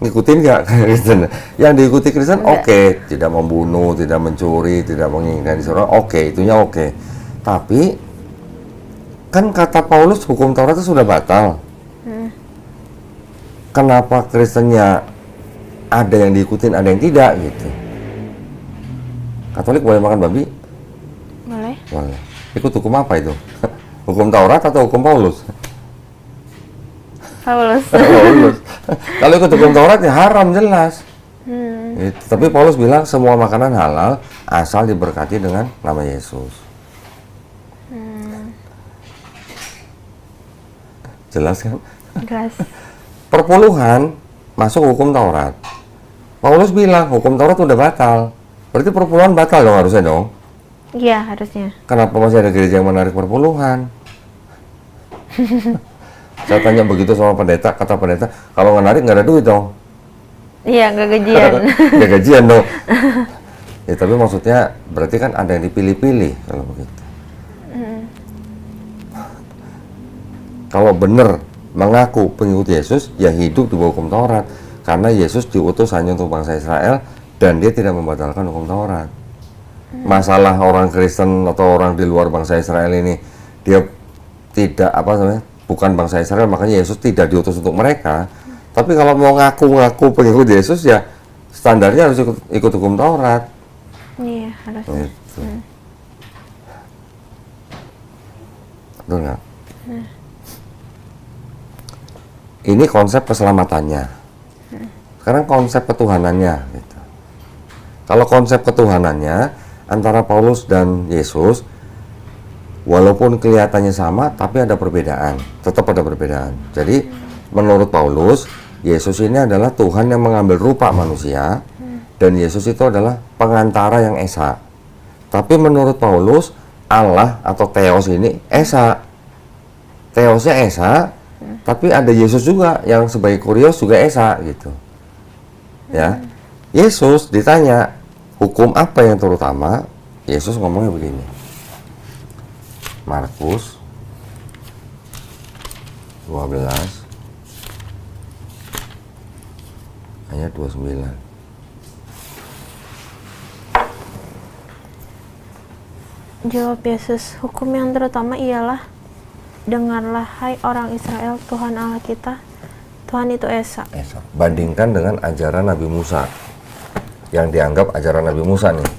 Ngikutin nggak Kristen? Yang diikuti Kristen oke, tidak membunuh, tidak mencuri, tidak menginginkan istri orang, oke, itunya oke. Tapi kan kata Paulus hukum Taurat itu sudah batal. Kenapa Kristennya ada yang diikutin, ada yang tidak gitu? Katolik boleh makan babi? Boleh. Boleh. Ikut hukum apa itu? Hukum Taurat atau hukum Paulus? Paulus. Paulus. Kalau ikut hukum Taurat ya haram jelas. Gitu. Tapi Paulus bilang semua makanan halal asal diberkati dengan nama Yesus. Jelas kan? Jelas. Perpuluhan masuk hukum Taurat. Paulus bilang hukum Taurat udah batal. Berarti perpuluhan batal dong harusnya dong. Iya, harusnya. Kenapa masih ada gereja yang menarik perpuluhan? Saya tanya begitu sama pendeta, kata pendeta, kalau nggak narik nggak ada duit dong. Iya, nggak gajian. Nggak gajian dong. Ya tapi maksudnya berarti kan ada yang dipilih-pilih kalau begitu. Kalau benar mengaku pengikut Yesus, ya hidup di bawah hukum Taurat. Karena Yesus diutus hanya untuk bangsa Israel dan dia tidak membatalkan hukum Taurat. Masalah orang Kristen atau orang di luar bangsa Israel ini, dia tidak apa namanya, bukan bangsa Israel, makanya Yesus tidak diutus untuk mereka. Tapi kalau mau ngaku-ngaku pengikut Yesus, ya standarnya harus ikut hukum Taurat. Iya, harusnya. Gitu. Betul nggak? Ini konsep keselamatannya. Sekarang konsep ketuhanannya. Gitu. Kalau konsep ketuhanannya antara Paulus dan Yesus, walaupun kelihatannya sama, tapi ada perbedaan. Tetap ada perbedaan. Jadi menurut Paulus, Yesus ini adalah Tuhan yang mengambil rupa manusia, dan Yesus itu adalah pengantara yang esa. Tapi menurut Paulus, Allah atau Theos ini esa. Theosnya esa, tapi ada Yesus juga yang sebagai kurios juga esa gitu. Ya. Yesus ditanya, hukum apa yang terutama? Yesus ngomongnya begini. Markus 12 ayat 29. Jawab Yesus, hukum yang terutama ialah, dengarlah hai orang Israel, Tuhan Allah kita, Tuhan itu Esa. Bandingkan dengan ajaran Nabi Musa yang dianggap ajaran Nabi Musa nih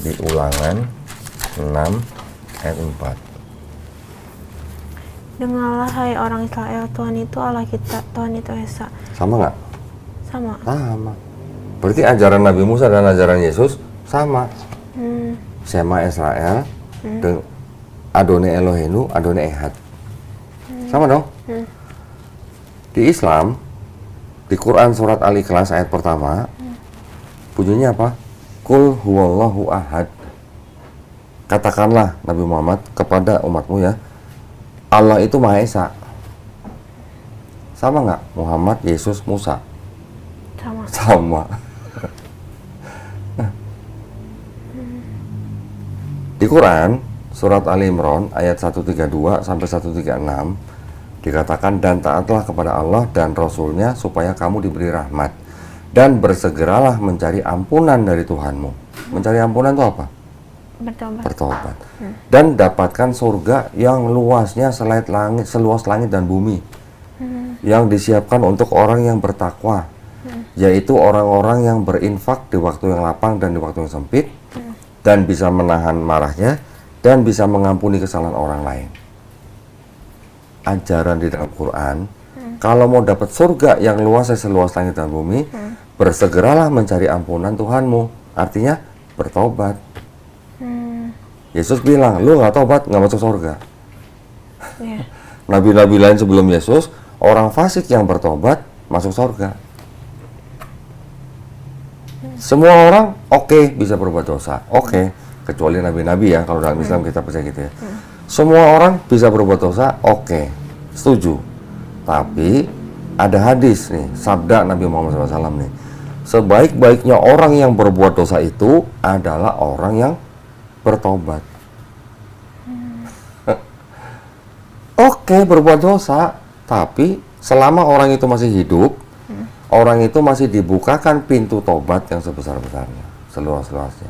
di Ulangan 6 ayat 4. Dengarlah hai orang Israel, Tuhan itu Allah kita, Tuhan itu Esa. Sama nggak? Sama. Sama. Berarti ajaran Nabi Musa dan ajaran Yesus sama. Sema Israel dan Adonai Elohenu, Adonai Ehad. Sama dong? Di Islam, di Quran surat Al-Ikhlas ayat pertama, bunyinya apa? Qul huwallahu ahad. Katakanlah Nabi Muhammad kepada umatmu ya, Allah itu Maha Esa. Sama nggak? Muhammad, Yesus, Musa? Sama. Sama. Di Quran surat Ali Imran ayat 132 sampai 136 dikatakan, dan taatlah kepada Allah dan Rasulnya supaya kamu diberi rahmat, dan bersegeralah mencari ampunan dari Tuhanmu. Mencari ampunan itu apa? Bertobat. Dan dapatkan surga yang luasnya seluas langit dan bumi, yang disiapkan untuk orang yang bertakwa, yaitu orang-orang yang berinfak di waktu yang lapang dan di waktu yang sempit, dan bisa menahan marahnya, dan bisa mengampuni kesalahan orang lain. Ajaran di dalam Quran, kalau mau dapat surga yang luasnya seluas langit dan bumi, bersegeralah mencari ampunan Tuhanmu. Artinya bertobat. Yesus bilang, lu nggak tobat nggak masuk surga. Nabi-nabi lain sebelum Yesus, orang fasik yang bertobat masuk surga. Semua orang oke, bisa berbuat dosa, oke, kecuali nabi-nabi ya, kalau dalam Islam kita percaya gitu ya. Semua orang bisa berbuat dosa, oke, setuju. Tapi ada hadis nih, sabda Nabi Muhammad SAW nih, sebaik-baiknya orang yang berbuat dosa itu adalah orang yang bertobat. Oke, berbuat dosa, tapi selama orang itu masih hidup, orang itu masih dibukakan pintu tobat yang sebesar-besarnya, seluas-luasnya.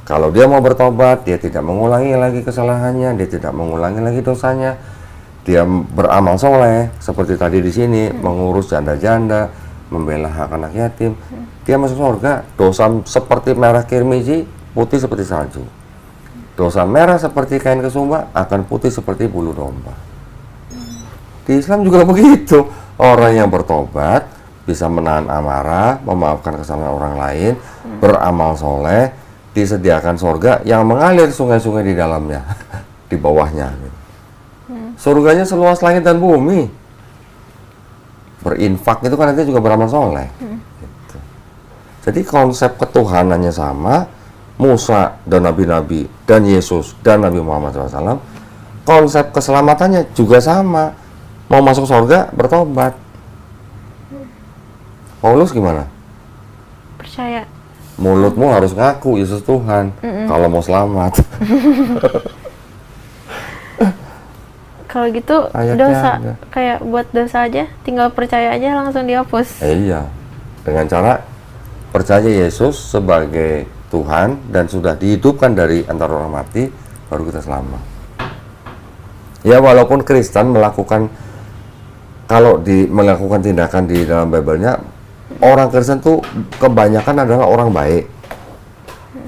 Kalau dia mau bertobat, dia tidak mengulangi lagi kesalahannya, dia tidak mengulangi lagi dosanya, dia beramal soleh seperti tadi di sini, mengurus janda-janda, membela hak anak yatim, dia masuk surga. Dosa seperti merah kirmizi putih seperti salju. Dosa merah seperti kain kesumba akan putih seperti bulu domba. Di Islam juga begitu. Orang yang bertobat bisa menahan amarah, memaafkan kesalahan orang lain, beramal soleh, disediakan surga yang mengalir sungai-sungai di dalamnya, di bawahnya. Surganya seluas langit dan bumi. Berinfak itu kan nanti juga beramal soleh. Gitu. Jadi konsep ketuhanannya sama, Musa dan nabi-nabi dan Yesus dan Nabi Muhammad SAW. Konsep keselamatannya juga sama. Mau masuk surga, bertobat. Paulus gimana? Percaya. Mulutmu harus ngaku Yesus Tuhan kalau mau selamat. Kalau gitu Ayatnya dosa ada. kayak buat dosa aja, tinggal percaya aja langsung dihapus. Iya, dengan cara percaya Yesus sebagai Tuhan dan sudah dihidupkan dari antara orang mati, baru kita selamat. Ya walaupun Kristen melakukan melakukan tindakan di dalam Bible-nya, orang Kristen tuh kebanyakan adalah orang baik.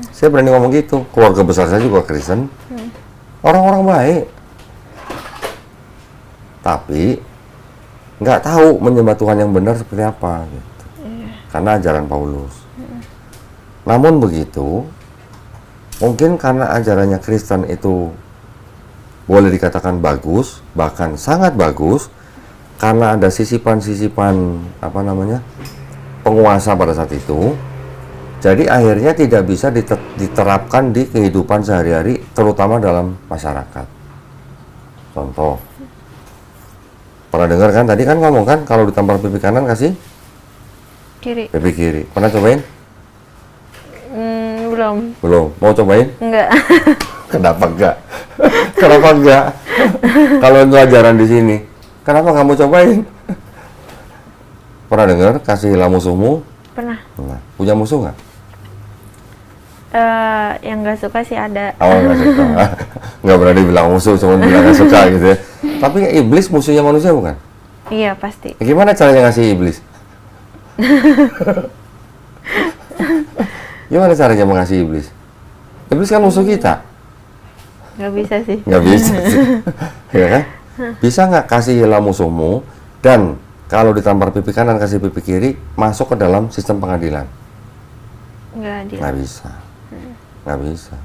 Saya berani ngomong gitu. Keluarga besar saya juga Kristen, orang-orang baik. Tapi nggak tahu menyembah Tuhan yang benar seperti apa gitu. Karena ajaran Paulus. Namun begitu, mungkin karena ajarannya Kristen itu boleh dikatakan bagus, bahkan sangat bagus, karena ada sisipan-sisipan penguasa pada saat itu. Jadi akhirnya tidak bisa diterapkan di kehidupan sehari-hari, terutama dalam masyarakat. Contoh, pernah dengar kan tadi kan ngomong kan kalau ditampar pipi kanan kasih Kiri. pipi kiri. Pernah cobain? Belum. Mau cobain? Enggak. Kenapa enggak? Kenapa enggak? Kalau itu ajaran di sini, kenapa nggak mau cobain? Pernah dengar kasihilah musuhmu? Pernah. Nah, punya musuh nggak? Yang nggak suka sih ada. Oh, nggak suka. Nggak berani bilang musuh, cuma bilang nggak suka gitu ya. Tapi iblis musuhnya manusia bukan? Iya pasti. Gimana caranya ngasih iblis? Gimana caranya mengasihi iblis? Iblis kan musuh kita. Nggak bisa sih. Nggak bisa sih. Ya kan? Bisa nggak kasihilah musuhmu, dan kalau ditampar pipi kanan kasih pipi kiri, masuk ke dalam sistem pengadilan? Nggak adil. Nggak bisa. Nggak bisa.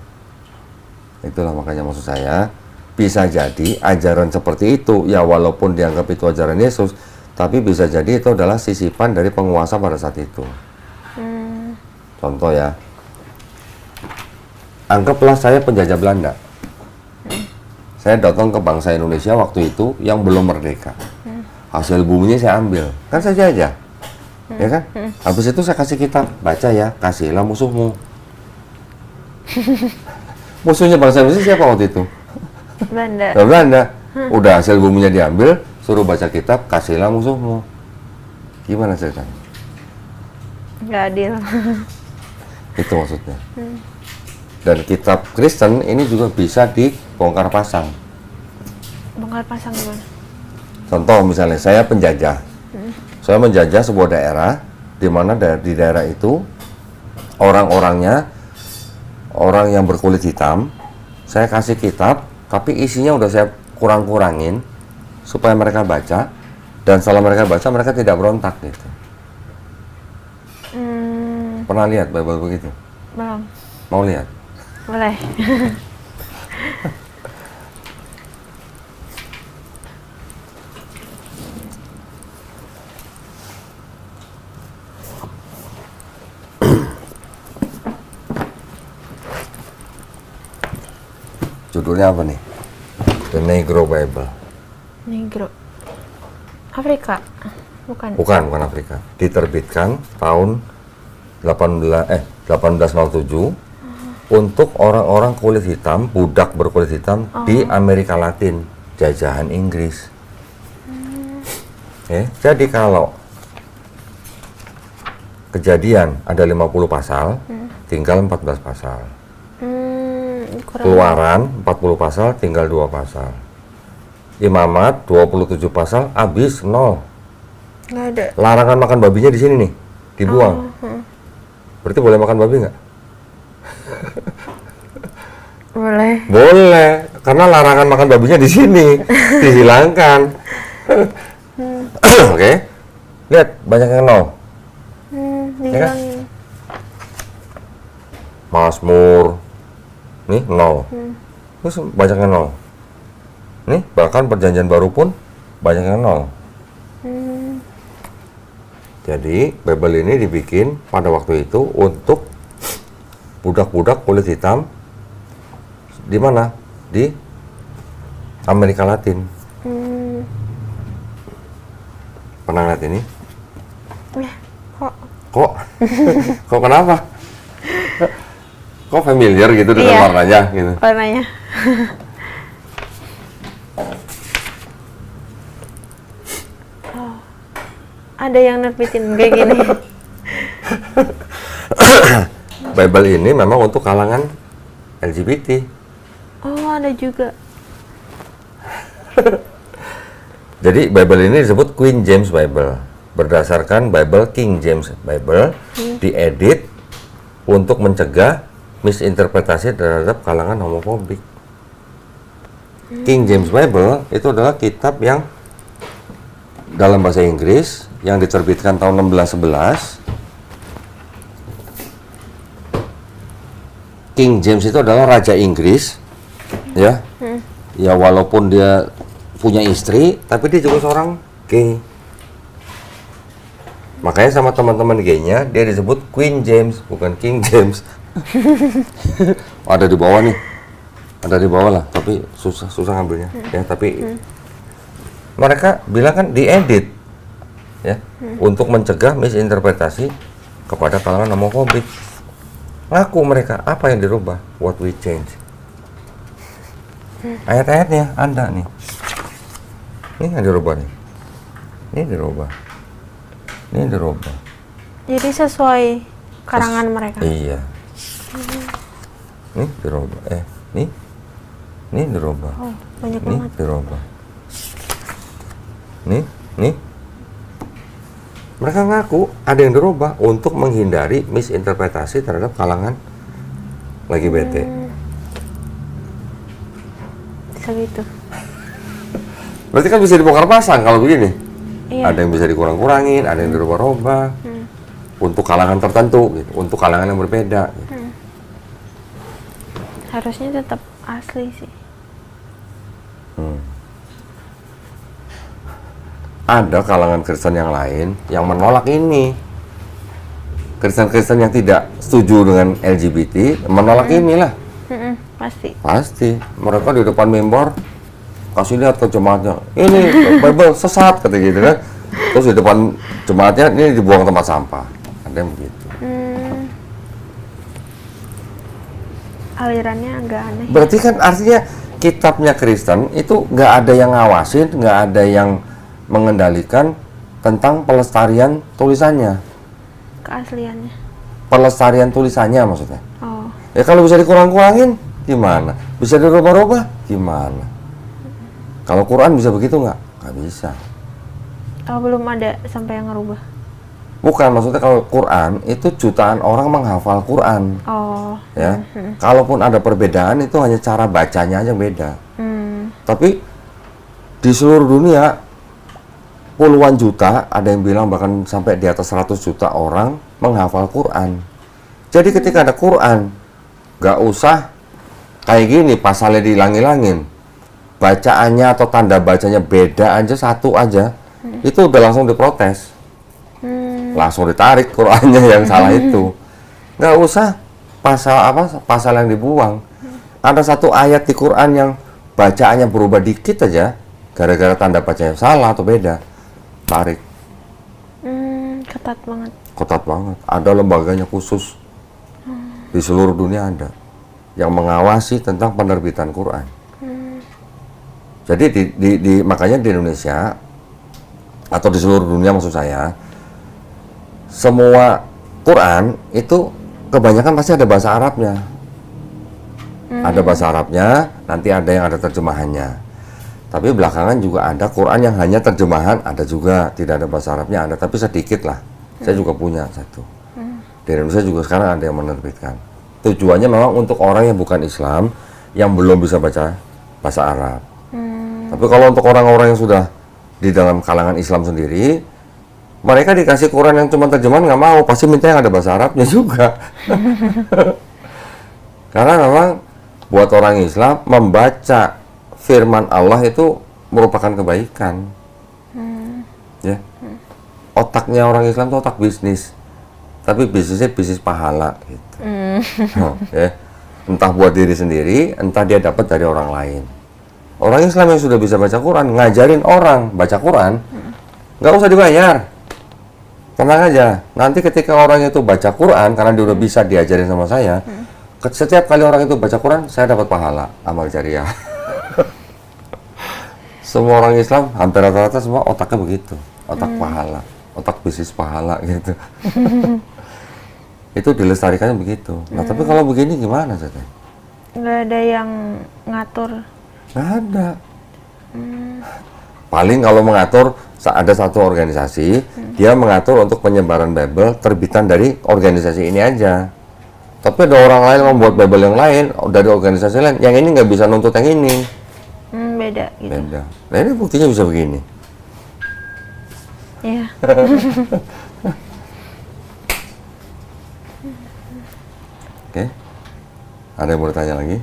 Itulah makanya maksud saya, bisa jadi ajaran seperti itu, ya walaupun dianggap itu ajaran Yesus, tapi bisa jadi itu adalah sisipan dari penguasa pada saat itu. Contoh ya, anggaplah saya penjajah Belanda. Saya datang ke bangsa Indonesia waktu itu yang belum merdeka. Hasil buminya saya ambil, kan saya jajah, ya kan? Habis itu saya kasih kitab, baca ya, kasihilah musuhmu. Musuhnya bangsa Indonesia siapa waktu itu? Belanda. Belanda. Udah hasil buminya diambil, suruh baca kitab, kasihilah musuhmu. Gimana ceritanya? Nggak adil. Itu maksudnya. Dan kitab Kristen ini juga bisa dibongkar pasang. Bongkar pasang gimana? Contoh misalnya saya penjajah. Saya menjajah sebuah daerah di mana di daerah itu orang-orangnya orang yang berkulit hitam. Saya kasih kitab, tapi isinya udah saya kurang-kurangin supaya mereka baca, dan setelah mereka baca mereka tidak berontak gitu. Pernah lihat Bible begitu? Belum. Mau lihat? Boleh. Judulnya apa nih? The Negro Bible. Negro. Afrika. Bukan. Bukan Afrika. Diterbitkan tahun 1807 untuk orang-orang kulit hitam, budak berkulit hitam di Amerika Latin, jajahan Inggris. Jadi kalau Kejadian ada 50 pasal, tinggal 14 pasal. Keluaran 40 pasal, tinggal 2 pasal. Imamat 27 pasal, habis 0. Nggak ada. Larangan makan babinya di sini nih, dibuang. Berarti boleh makan babi nggak? Boleh. Boleh, karena larangan makan babinya di sini dihilangkan. Oke, lihat banyak yang nol. Dihilangin. Mazmur, nih nol. Terus banyak yang nol. Nih bahkan perjanjian baru pun banyak yang nol. Jadi Bible ini dibikin pada waktu itu untuk budak-budak kulit hitam di mana? Di Amerika Latin. Pernah lihat ini? Ya, kok Kok? Kok kenapa? Kok familiar gitu dengan Iya. warnanya gitu? warnanya? Oh, ada yang nerbitin kayak gini. Bible ini memang untuk kalangan LGBT. Oh, ada juga. Jadi Bible ini disebut Queen James Bible berdasarkan Bible King James Bible, diedit untuk mencegah misinterpretasi terhadap kalangan homofobik. King James Bible itu adalah kitab yang dalam bahasa Inggris yang diterbitkan tahun 1611. King James itu adalah raja Inggris, ya. Ya walaupun dia punya istri, tapi dia juga seorang gay. Makanya sama teman-teman gaynya dia disebut Queen James, bukan King James. Ada di bawah nih, ada di bawah lah, tapi susah ngambilnya. Ya, tapi mereka bilang kan diedit, ya, untuk mencegah misinterpretasi kepada kalangan homofobik. Ngaku mereka, apa yang dirubah? What we change. Ayat-ayatnya ada nih. Ini yang dirubah nih. Ini dirubah. Ini dirubah. Jadi sesuai karangan mereka. Iya. Nih dirubah. Nih. Nih dirubah. Oh, banyak Nih banget. dirubah. Nih. Mereka ngaku ada yang dirubah untuk menghindari misinterpretasi terhadap kalangan LGBT. Bisa gitu. Berarti kan bisa dibongkar pasang kalau begini. Iya. Ada yang bisa dikurang-kurangin, ada yang dirubah-rubah. Untuk kalangan tertentu, gitu. Untuk kalangan yang berbeda. Gitu. Harusnya tetap asli sih. Ada kalangan Kristen yang lain yang menolak ini. Kristen-Kristen yang tidak setuju dengan LGBT menolak inilah. Pasti. Pasti. Mereka di depan mimbar kasih lihat ke jemaatnya. Ini Bible sesat kata gitu kan. Terus di depan jemaatnya ini dibuang tempat sampah. Ada yang begitu. Alirannya agak aneh. Berarti kan artinya kitabnya Kristen itu nggak ada yang ngawasin, nggak ada yang mengendalikan tentang pelestarian tulisannya. Keasliannya. Pelestarian tulisannya maksudnya. Oh. Ya kalau bisa dikurang-kurangin gimana? Bisa dirubah-rubah gimana? Kalau Quran bisa begitu nggak? Nggak bisa. Oh, belum ada sampai yang ngerubah. Bukan, maksudnya kalau Quran itu jutaan orang menghafal Quran. Oh. Ya, kalaupun ada perbedaan itu hanya cara bacanya aja yang beda. Tapi di seluruh dunia puluhan juta, ada yang bilang bahkan sampai di atas 100 juta orang menghafal Quran. Jadi ketika ada Quran, nggak usah kayak gini pasalnya dihilang-hilangin. Bacaannya atau tanda bacanya beda aja, satu aja, itu udah langsung diprotes. Langsung ditarik Qurannya yang salah itu. Nggak usah pasal yang dibuang. Ada satu ayat di Quran yang bacaannya berubah dikit aja, gara-gara tanda bacanya salah atau beda, tarik. Ketat banget. Ketat banget. Ada lembaganya khusus di seluruh dunia ada yang mengawasi tentang penerbitan Quran. Jadi makanya di Indonesia atau di seluruh dunia maksud saya, semua Quran itu kebanyakan pasti ada bahasa Arabnya. Ada bahasa Arabnya, nanti ada yang ada terjemahannya. Tapi belakangan juga ada Quran yang hanya terjemahan, ada juga tidak ada bahasa Arabnya, ada, tapi sedikit lah. Saya juga punya satu. Di Indonesia juga sekarang ada yang menerbitkan. Tujuannya memang untuk orang yang bukan Islam, yang belum bisa baca bahasa Arab. Tapi kalau untuk orang-orang yang sudah di dalam kalangan Islam sendiri, mereka dikasih Quran yang cuma terjemahan nggak mau, pasti minta yang ada bahasa Arabnya juga. Karena memang buat orang Islam membaca firman Allah itu merupakan kebaikan. Ya. Otaknya orang Islam itu otak bisnis, tapi bisnisnya bisnis pahala gitu. Ya. Entah buat diri sendiri, entah dia dapat dari orang lain. Orang Islam yang sudah bisa baca Quran, ngajarin orang baca Quran, nggak usah dibayar. Tenang aja, nanti ketika orang itu baca Quran, karena dia udah bisa diajarin sama saya, setiap kali orang itu baca Quran, saya dapat pahala, amal jariah. Semua orang Islam, hampir rata-rata semua otaknya begitu, otak pahala, otak bisnis pahala gitu. Itu dilestarikannya begitu. Nah, tapi kalau begini gimana, Tete? Nggak ada yang ngatur. Nggak ada. Paling kalau mengatur, ada satu organisasi, dia mengatur untuk penyebaran Bible terbitan dari organisasi ini aja. Tapi ada orang lain membuat Bible yang lain dari organisasi lain, yang ini nggak bisa nuntut yang ini. Beda gitu. Beda. Nah, ini buktinya bisa begini. Iya. Oke. Ada yang mau bertanya lagi?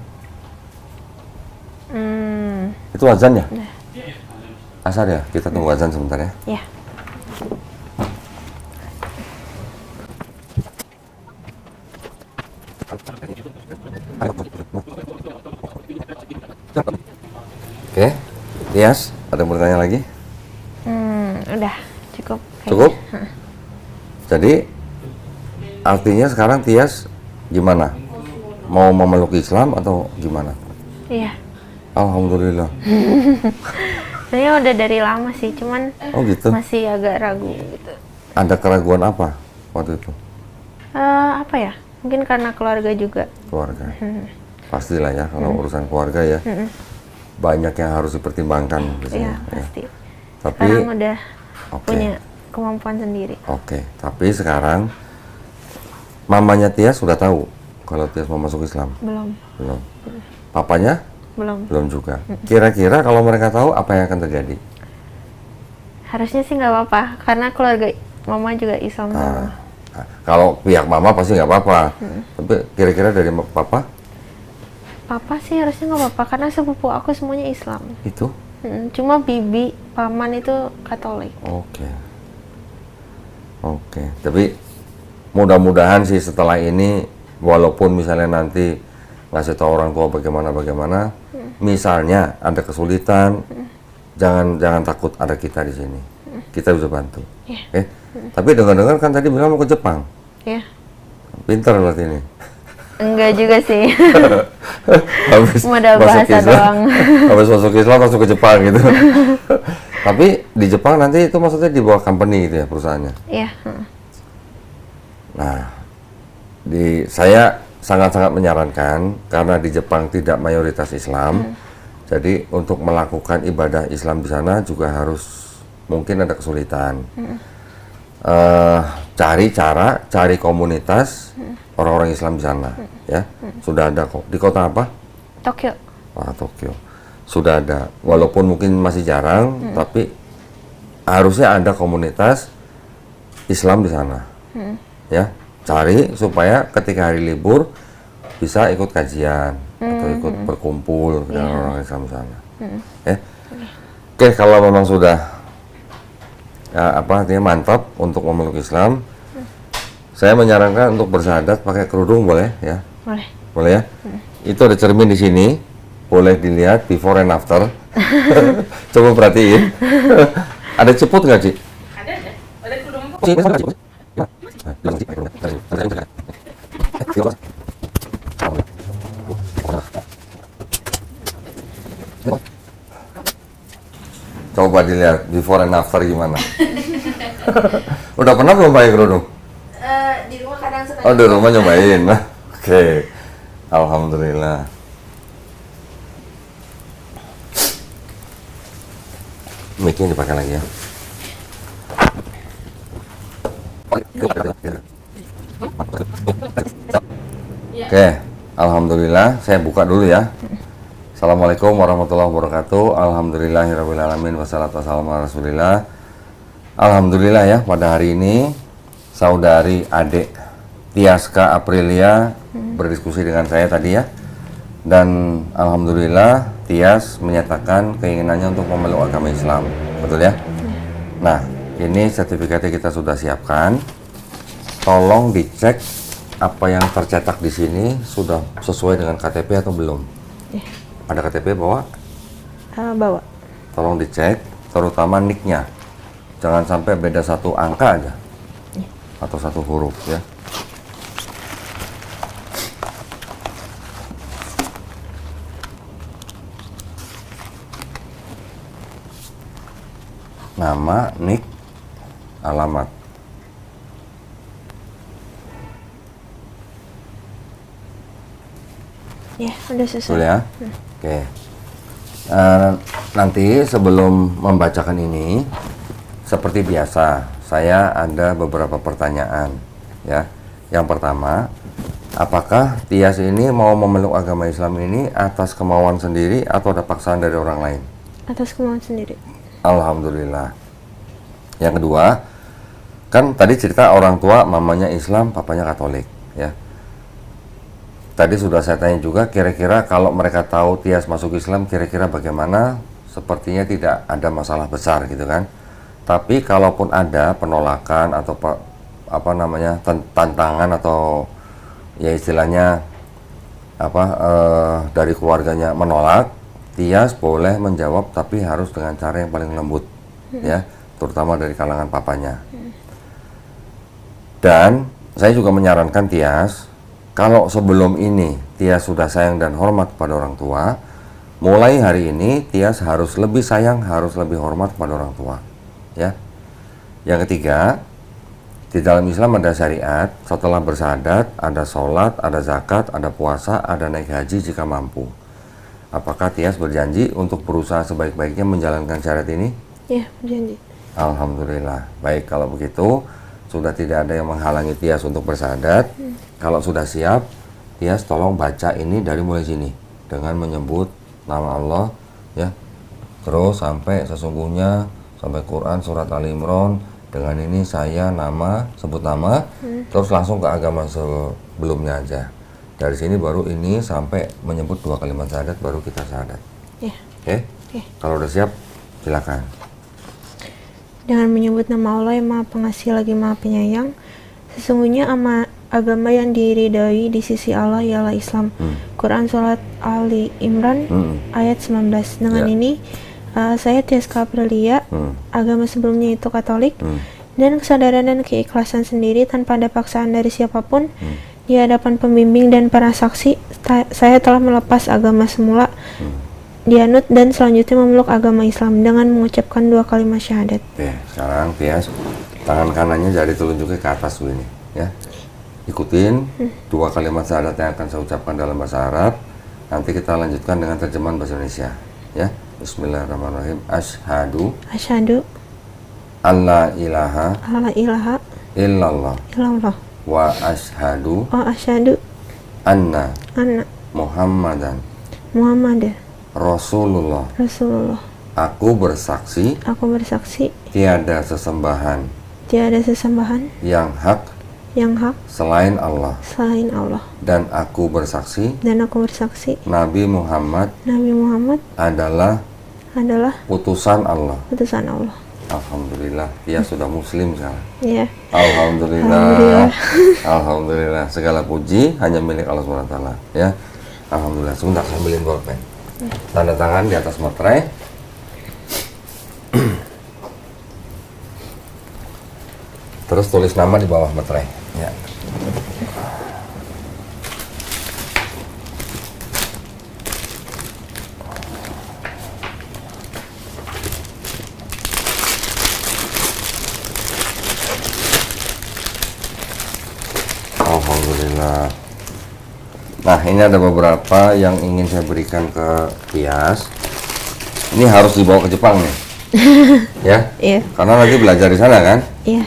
Itu azan ya? Asar ya? Kita tunggu azan sebentar ya. Iya. Oke. Tias, ada yang bertanya lagi? Udah cukup. kayaknya. Cukup? Jadi, artinya sekarang Tias gimana? Mau memeluk Islam atau gimana? Iya. Alhamdulillah. Sebenarnya udah dari lama sih, cuman Oh gitu. masih agak ragu gitu. Ada keraguan apa waktu itu? Apa ya? Mungkin karena keluarga juga. Keluarga. Pastilah ya, kalau urusan keluarga ya. Banyak yang harus dipertimbangkan di sini. Iya, Ya. pasti. Tapi, Sekarang udah oke. punya kemampuan sendiri. Oke, tapi sekarang mamanya Tias sudah tahu kalau Tias mau masuk Islam? Belum. Belum. Papanya? Belum. Belum juga. Kira-kira kalau mereka tahu apa yang akan terjadi? Harusnya sih nggak apa-apa, karena keluarga mama juga Islam semua. Kalau pihak mama pasti nggak apa-apa. Tapi kira-kira dari papa? Papa sih harusnya nggak apa-apa, karena sepupu aku semuanya Islam. Itu? Cuma bibi, paman itu Katolik. Oke. Oke. Tapi mudah-mudahan sih setelah ini, walaupun misalnya nanti ngasih tahu orang tua bagaimana, misalnya ada kesulitan, jangan takut, ada kita di sini. Kita bisa bantu. Iya. Oke? Tapi dengar-dengar kan tadi bilang mau ke Jepang. Ya. Pintar berarti ini. Enggak juga sih. Habis Modal masuk bahasa Islam, doang. habis masuk Islam langsung ke Jepang gitu. Tapi di Jepang nanti itu maksudnya di bawah company gitu ya perusahaannya. Iya. Nah, saya sangat-sangat menyarankan karena di Jepang tidak mayoritas Islam. Jadi untuk melakukan ibadah Islam di sana juga harus mungkin ada kesulitan. Cari komunitas orang-orang Islam di sana, ya. Sudah ada kok. Di kota apa? Tokyo. Wah, Tokyo. Sudah ada. Walaupun mungkin masih jarang, tapi harusnya ada komunitas Islam di sana. Ya, cari supaya ketika hari libur bisa ikut kajian atau ikut berkumpul dengan orang Islam di sana. Ya. Oke, kalau memang sudah artinya mantap untuk memeluk Islam, saya menyarankan untuk bersyahadat pakai kerudung, boleh ya? Boleh. Boleh ya? Itu ada cermin di sini, boleh dilihat before and after. Coba perhatiin. Ada ceput nggak, Ci? Ada kerudung empuk. Coba dilihat before and after gimana. Udah pernah belum pakai kerudung? Di rumah kadang suka. Oh, di rumah nyobain. Oke. Alhamdulillah. Mic-nya dipakai lagi ya. Oke, Alhamdulillah, saya buka dulu ya. Assalamualaikum warahmatullahi wabarakatuh. Alhamdulillahirabbil alamin wassalatu wassalamu ala Rasulillah. Alhamdulillah ya, pada hari ini saudari adik Tiaska Aprilia berdiskusi dengan saya tadi ya. Dan alhamdulillah Tias menyatakan keinginannya untuk memeluk agama Islam. Betul ya? Nah, ini sertifikatnya kita sudah siapkan. Tolong dicek apa yang tercetak di sini sudah sesuai dengan KTP atau belum. Ada KTP bawa? Bawa. Tolong dicek, terutama nicknya. Jangan sampai beda satu angka aja. Atau satu huruf ya. Nama, nick, alamat. Ya, udah Betul sesuai. ya? Oke. Nanti sebelum membacakan ini, seperti biasa, saya ada beberapa pertanyaan. Ya, yang pertama, apakah Tias ini mau memeluk agama Islam ini atas kemauan sendiri atau ada paksaan dari orang lain? Atas kemauan sendiri. Alhamdulillah. Yang kedua, kan tadi cerita orang tua, mamanya Islam, papanya Katolik. Ya. Tadi sudah saya tanya juga, kira-kira kalau mereka tahu Tias masuk Islam, kira-kira bagaimana? Sepertinya tidak ada masalah besar gitu kan. Tapi kalaupun ada penolakan atau tantangan atau ya istilahnya dari keluarganya menolak, Tias boleh menjawab tapi harus dengan cara yang paling lembut, ya, terutama dari kalangan papanya. Dan saya juga menyarankan Tias, kalau sebelum ini Tias sudah sayang dan hormat kepada orang tua, mulai hari ini Tias harus lebih sayang, harus lebih hormat kepada orang tua. Ya. Yang ketiga, di dalam Islam ada syariat, setelah bersyahadat, ada sholat, ada zakat, ada puasa, ada naik haji jika mampu. Apakah Tias berjanji untuk berusaha sebaik-baiknya menjalankan syariat ini? Ya, berjanji. Alhamdulillah. Baik, kalau begitu sudah tidak ada yang menghalangi Tias untuk bersyahadat. Kalau sudah siap, Tias tolong baca ini dari mulai sini dengan menyebut nama Allah ya. Terus sampai sesungguhnya sampai Quran surat Ali Imran, dengan ini saya sebut nama, terus langsung ke agama sebelumnya aja. Dari sini baru ini sampai menyebut 2 kalimat syahadat baru kita syahadat. Ya. Oke? Kalau udah siap, silakan. Dengan menyebut nama Allah yang Maha Pengasih lagi Maha Penyayang, sesungguhnya agama yang diridhoi di sisi Allah ialah Islam. Quran surat Ali Imran ayat 19. Dengan ini saya Tiaska Aprilia, agama sebelumnya itu Katolik, dan kesadaran dan keikhlasan sendiri tanpa ada paksaan dari siapapun, di hadapan pembimbing dan para saksi, saya telah melepas agama semula, dianut dan selanjutnya memeluk agama Islam dengan mengucapkan 2 kalimat syahadat. Oke, sekarang Tias, tangan kanannya jari telunjuknya ke atas ini, ya. Ikutin 2 kalimat syahadat yang akan saya ucapkan dalam bahasa Arab. Nanti kita lanjutkan dengan terjemahan bahasa Indonesia, ya. Bismillahirrahmanirrahim. Asyhadu alla ilaha illallah wa asyhadu anna Muhammadan Rasulullah. Aku bersaksi tiada sesembahan yang hak selain Allah. Dan aku bersaksi Nabi Muhammad adalah utusan Allah. Alhamdulillah, dia sudah muslim sekarang. Ya. Alhamdulillah. Alhamdulillah. Segala puji hanya milik Allah SWT. Ya. Alhamdulillah. Sebentar, saya ambilin bolpen. Tanda tangan di atas materai. Terus tulis nama di bawah materai. Ya. Alhamdulillah. Nah, ini ada beberapa yang ingin saya berikan ke Tias. Ini harus dibawa ke Jepang nih. Ya? Iya. Karena nanti belajar di sana kan? Iya.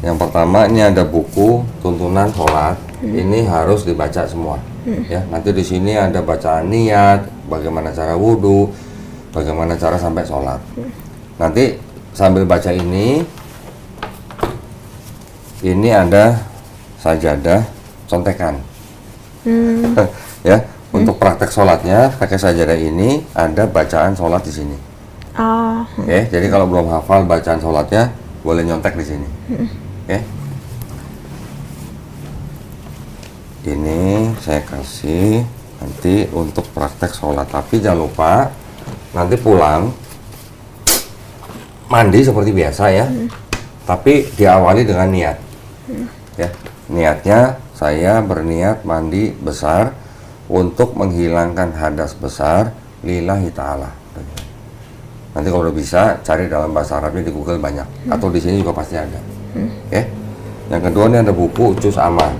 Yang pertama ini ada buku tuntunan sholat. Ini harus dibaca semua. Ya, nanti di sini ada bacaan niat, bagaimana cara wudhu, bagaimana cara sampai sholat. Nanti sambil baca ini ada sajadah contekan. Ya, untuk praktek sholatnya pakai sajadah ini ada bacaan sholat di sini. Oh. Oke, jadi kalau belum hafal bacaan sholatnya boleh nyontek di sini. Oke. Ini saya kasih nanti untuk praktek sholat, tapi jangan lupa nanti pulang mandi seperti biasa ya, tapi diawali dengan niat. Ya, niatnya saya berniat mandi besar untuk menghilangkan hadas besar lillahi ta'ala. Nanti kalau udah bisa cari dalam bahasa Arabnya di Google banyak, atau di sini juga pasti ada. Oke. Yang kedua ini ada buku Juz Amma.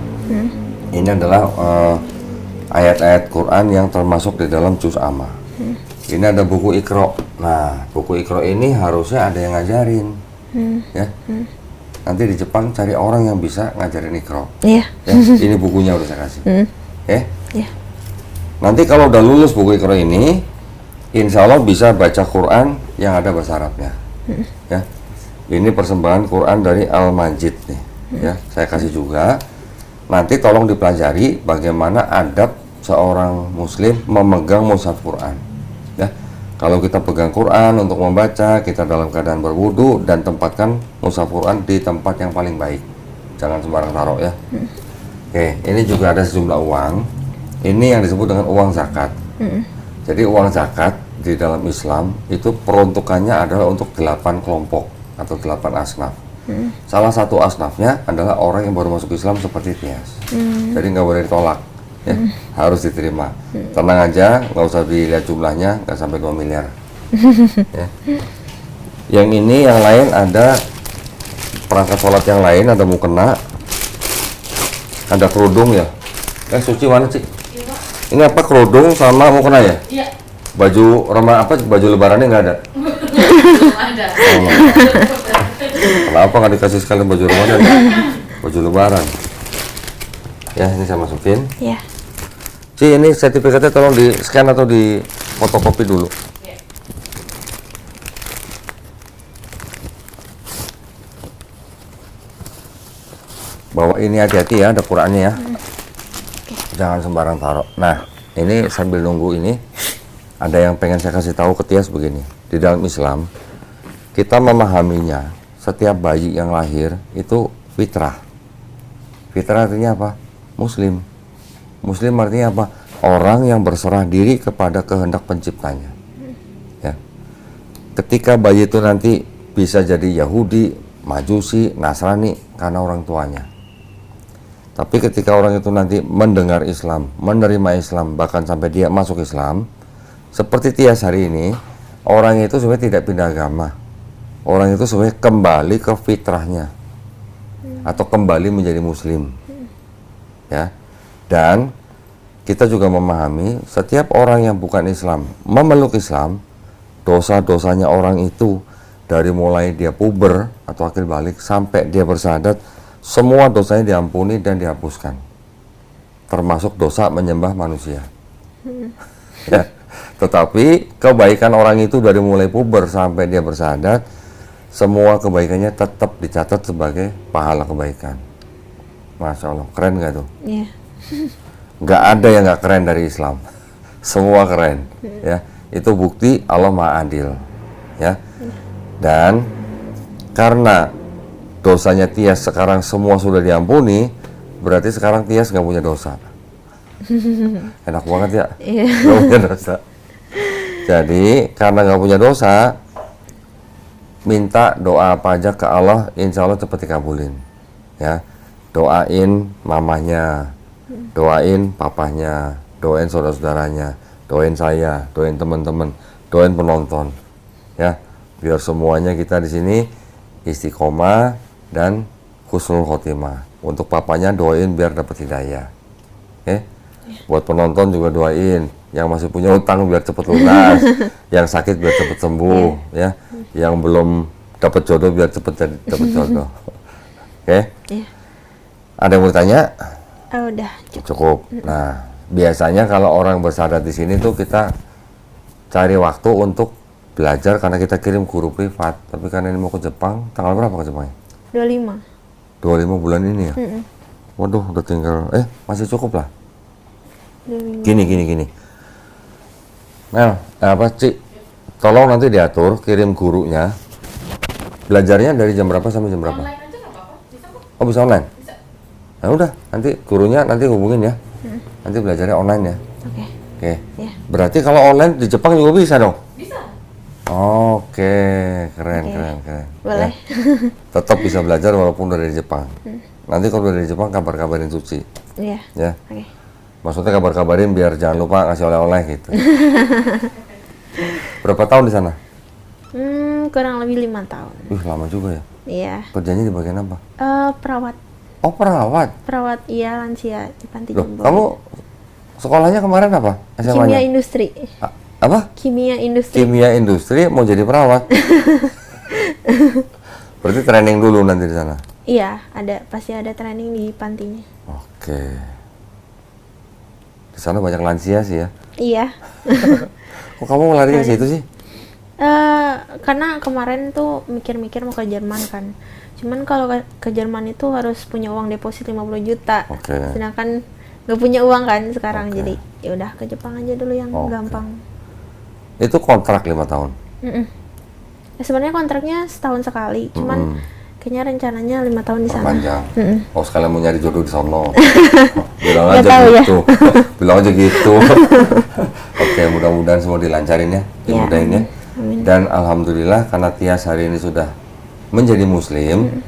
Ini adalah ayat-ayat Quran yang termasuk di dalam Juz Amma. Ini ada buku Iqra. Nah, buku Iqra ini harusnya ada yang ngajarin. Ya. Nanti di Jepang cari orang yang bisa ngajarin Iqra. Iya. Ya, ini bukunya udah saya kasih. Iya. Nanti kalau udah lulus buku Iqra ini, insya Allah bisa baca Quran yang ada bahasa Arabnya. Ya, ini persembahan Quran dari Al-Majid nih. Ya, saya kasih juga. Nanti tolong dipelajari bagaimana adab seorang Muslim memegang mushaf Quran. Ya, kalau kita pegang Quran untuk membaca, kita dalam keadaan berwudu dan tempatkan mushaf Quran di tempat yang paling baik. Jangan sembarang taruh ya. Oke, ini juga ada sejumlah uang. Ini yang disebut dengan uang zakat. Jadi uang zakat di dalam Islam itu peruntukannya adalah untuk 8 kelompok atau 8 asnaf. Salah satu asnafnya adalah orang yang baru masuk Islam seperti Tias. Jadi nggak boleh ditolak, ya, harus diterima. Tenang aja, nggak usah dilihat jumlahnya, nggak sampai 2 miliar. Ya. Yang ini yang lain ada perangkat sholat yang lain, ada mukena, ada kerudung ya. Suci mana sih? Ini apa, kerudung sama mukena ya? Iya. Baju baju lebarannya nggak ada? Belum ada. Kenapa nggak dikasih sekalian baju Ramadan? Baju lebaran. Ya, ini saya masukin. Iya. Ini sertifikatnya tolong di scan atau di fotokopi dulu. Bawa ini hati-hati ya, ada Qurannya ya. Jangan sembarang taruh. Nah, ini sambil nunggu ini, ada yang pengen saya kasih tahu ke Tias begini. Di dalam Islam, kita memahaminya, setiap bayi yang lahir itu fitrah. Fitrah artinya apa? Muslim. Muslim artinya apa? Orang yang berserah diri kepada kehendak penciptanya. Ya. Ketika bayi itu nanti bisa jadi Yahudi, Majusi, Nasrani karena orang tuanya. Tapi ketika orang itu nanti mendengar Islam, menerima Islam, bahkan sampai dia masuk Islam, seperti Tias hari ini, orang itu sebenarnya tidak pindah agama. Orang itu sebenarnya kembali ke fitrahnya atau kembali menjadi Muslim. Ya. Dan kita juga memahami setiap orang yang bukan Islam memeluk Islam, dosa-dosanya orang itu dari mulai dia puber atau akil balik sampai dia bersyahadat, semua dosanya diampuni dan dihapuskan, termasuk dosa menyembah manusia. Ya. Tetapi kebaikan orang itu dari mulai puber sampai dia bersyahadat, semua kebaikannya tetap dicatat sebagai pahala kebaikan. Masya Allah, keren nggak tuh? Iya. Nggak ada yang nggak keren dari Islam. Semua keren. Ya, itu bukti Allah Maha Adil. Ya, dan karena dosanya Tias sekarang semua sudah diampuni, berarti sekarang Tias nggak punya dosa. Enak banget ya? Iya. Nggak punya dosa. Jadi karena nggak punya dosa, minta doa apa aja ke Allah, insya Allah cepat dikabulin. Ya, doain mamanya, doain papahnya, doain saudara-saudaranya, doain saya, doain teman-teman, doain penonton. Ya, biar semuanya kita di sini istiqomah dan husnul khotimah. Untuk papanya doain biar dapat hidayah. Oke? Buat penonton juga doain, yang masih punya utang biar cepat lunas, yang sakit biar cepat sembuh, ya. Yang belum dapat jodoh biar cepat dapat jodoh. Oke? Iya. Ada yang mau ditanya? Oh, udah Cukup. Nah, biasanya kalau orang bersyahadat di sini tuh kita cari waktu untuk belajar karena kita kirim guru privat. Tapi karena ini mau ke Jepang, tanggal berapa ke Jepang? 25. 25 bulan ini ya? Waduh, udah tinggal, masih cukup lah. 25. Gini. Mel, Cik, tolong nanti diatur, kirim gurunya. Belajarnya dari jam berapa sampai jam berapa? Online aja nggak apa-apa. Bisa kok. Oh, bisa online? Bisa. Nah udah, nanti gurunya nanti hubungin ya. Nanti belajarnya online ya. Oke. Oke. Ya. Berarti kalau online di Jepang juga bisa dong? Bisa. Oke, keren. Boleh. Ya. Tetap bisa belajar walaupun dari Jepang. Nanti kalau dari Jepang kabar-kabarin Suci. Iya. Ya. Oke. Maksudnya kabar-kabarin biar jangan lupa ngasih oleh-oleh gitu. Berapa tahun di sana? Kurang lebih 5 tahun. Lama juga ya. Iya. Kerjanya di bagian apa? Perawat. Oh, perawat. Perawat iya lansia di panti Loh, jompo. kamu sekolahnya kemarin apa? Kimia SMA-nya? industri. Apa? Kimia industri. Kimia industri mau jadi perawat. Berarti training dulu nanti di sana. Iya, pasti ada training di pantinya. Oke. Di sana banyak lansia sih ya. Iya. Kok kamu lari ke situ sih? Karena kemarin tuh mikir-mikir mau ke Jerman kan. Cuman kalau ke Jerman itu harus punya uang deposit 50 juta. Oke. Sedangkan nggak punya uang kan sekarang. Oke. Jadi ya udah ke Jepang aja dulu yang Oke. gampang. Itu kontrak 5 tahun. Ya, sebenarnya kontraknya setahun sekali. Cuman kayaknya rencananya 5 tahun di sana. Panjang. Oh, sekalian mau nyari jodoh di sono. Bilang Nggak aja tahu ya. gitu. Bilang aja gitu. Oke, mudah-mudahan semua dilancarin ya. Dimudahin ya. Amin. Dan alhamdulillah karena Tias hari ini sudah menjadi muslim,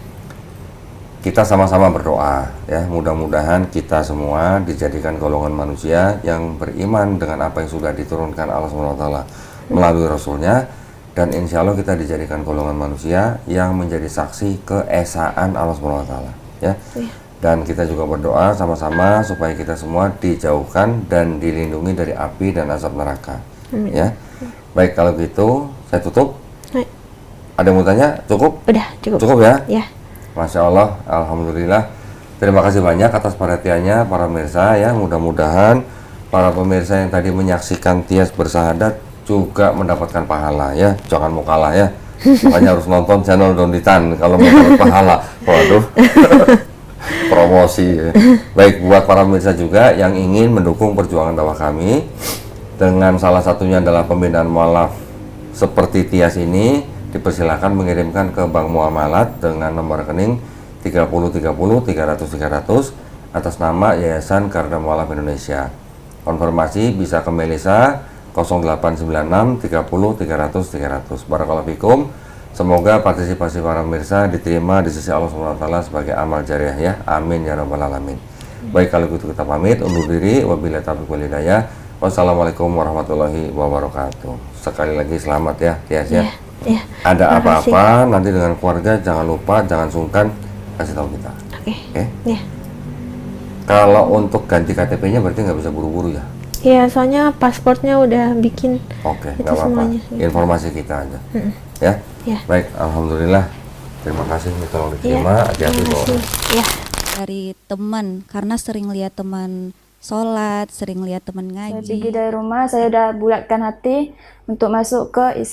kita sama-sama berdoa ya, mudah-mudahan kita semua dijadikan golongan manusia yang beriman dengan apa yang sudah diturunkan Allah SWT melalui Rasulnya, dan insya Allah kita dijadikan golongan manusia yang menjadi saksi keesaan Allah SWT ya. Dan kita juga berdoa sama-sama supaya kita semua dijauhkan dan dilindungi dari api dan azab neraka. Ya. Baik, kalau gitu saya tutup. Hai. Ada yang mau tanya? Cukup? Udah cukup. Cukup ya? Ya. Masya Allah, alhamdulillah. Terima kasih banyak atas perhatiannya para pemirsa ya. Mudah-mudahan para pemirsa yang tadi menyaksikan Tias bersahadat juga mendapatkan pahala ya. Jangan mau kalah ya. Makanya harus nonton channel Donditan kalau mau dapat pahala. Waduh. Promosi ya. Baik, buat para pemirsa juga yang ingin mendukung perjuangan dakwah kami dengan salah satunya adalah pembinaan mualaf seperti Tias ini, dipersilakan mengirimkan ke Bank Muamalat dengan nomor rekening 3030 300 300 atas nama Yayasan Garda Mualaf Indonesia. Konfirmasi bisa ke Melisa 0896 30 300 300. Barakallahu fikum. Semoga partisipasi para pemirsa diterima di sisi Allah SWT sebagai amal jariah ya. Amin ya rabbal alamin. Baik, kalau gitu kita pamit undur diri. Wabillahi taufiq wal hidayah. Wassalamualaikum warahmatullahi wabarakatuh. Sekali lagi selamat ya, Tias ya. Ya. Ada Terima kasih. apa-apa nanti dengan keluarga jangan lupa, jangan sungkan kasih tahu kita. Oke. Oke? Ya. Kalau untuk ganti KTP-nya berarti nggak bisa buru-buru ya? Ya, soalnya pasportnya udah bikin. Oke, Itu nggak apa-apa. semuanya. Informasi kita aja. Ya? Ya. Baik, alhamdulillah. Terima kasih, tolong diterima. Hati-hati Terima bawa. kasih. Ya. Dari teman, karena sering lihat teman sholat, sering lihat teman Saya ngaji. pergi dari rumah, saya udah bulatkan hati untuk masuk ke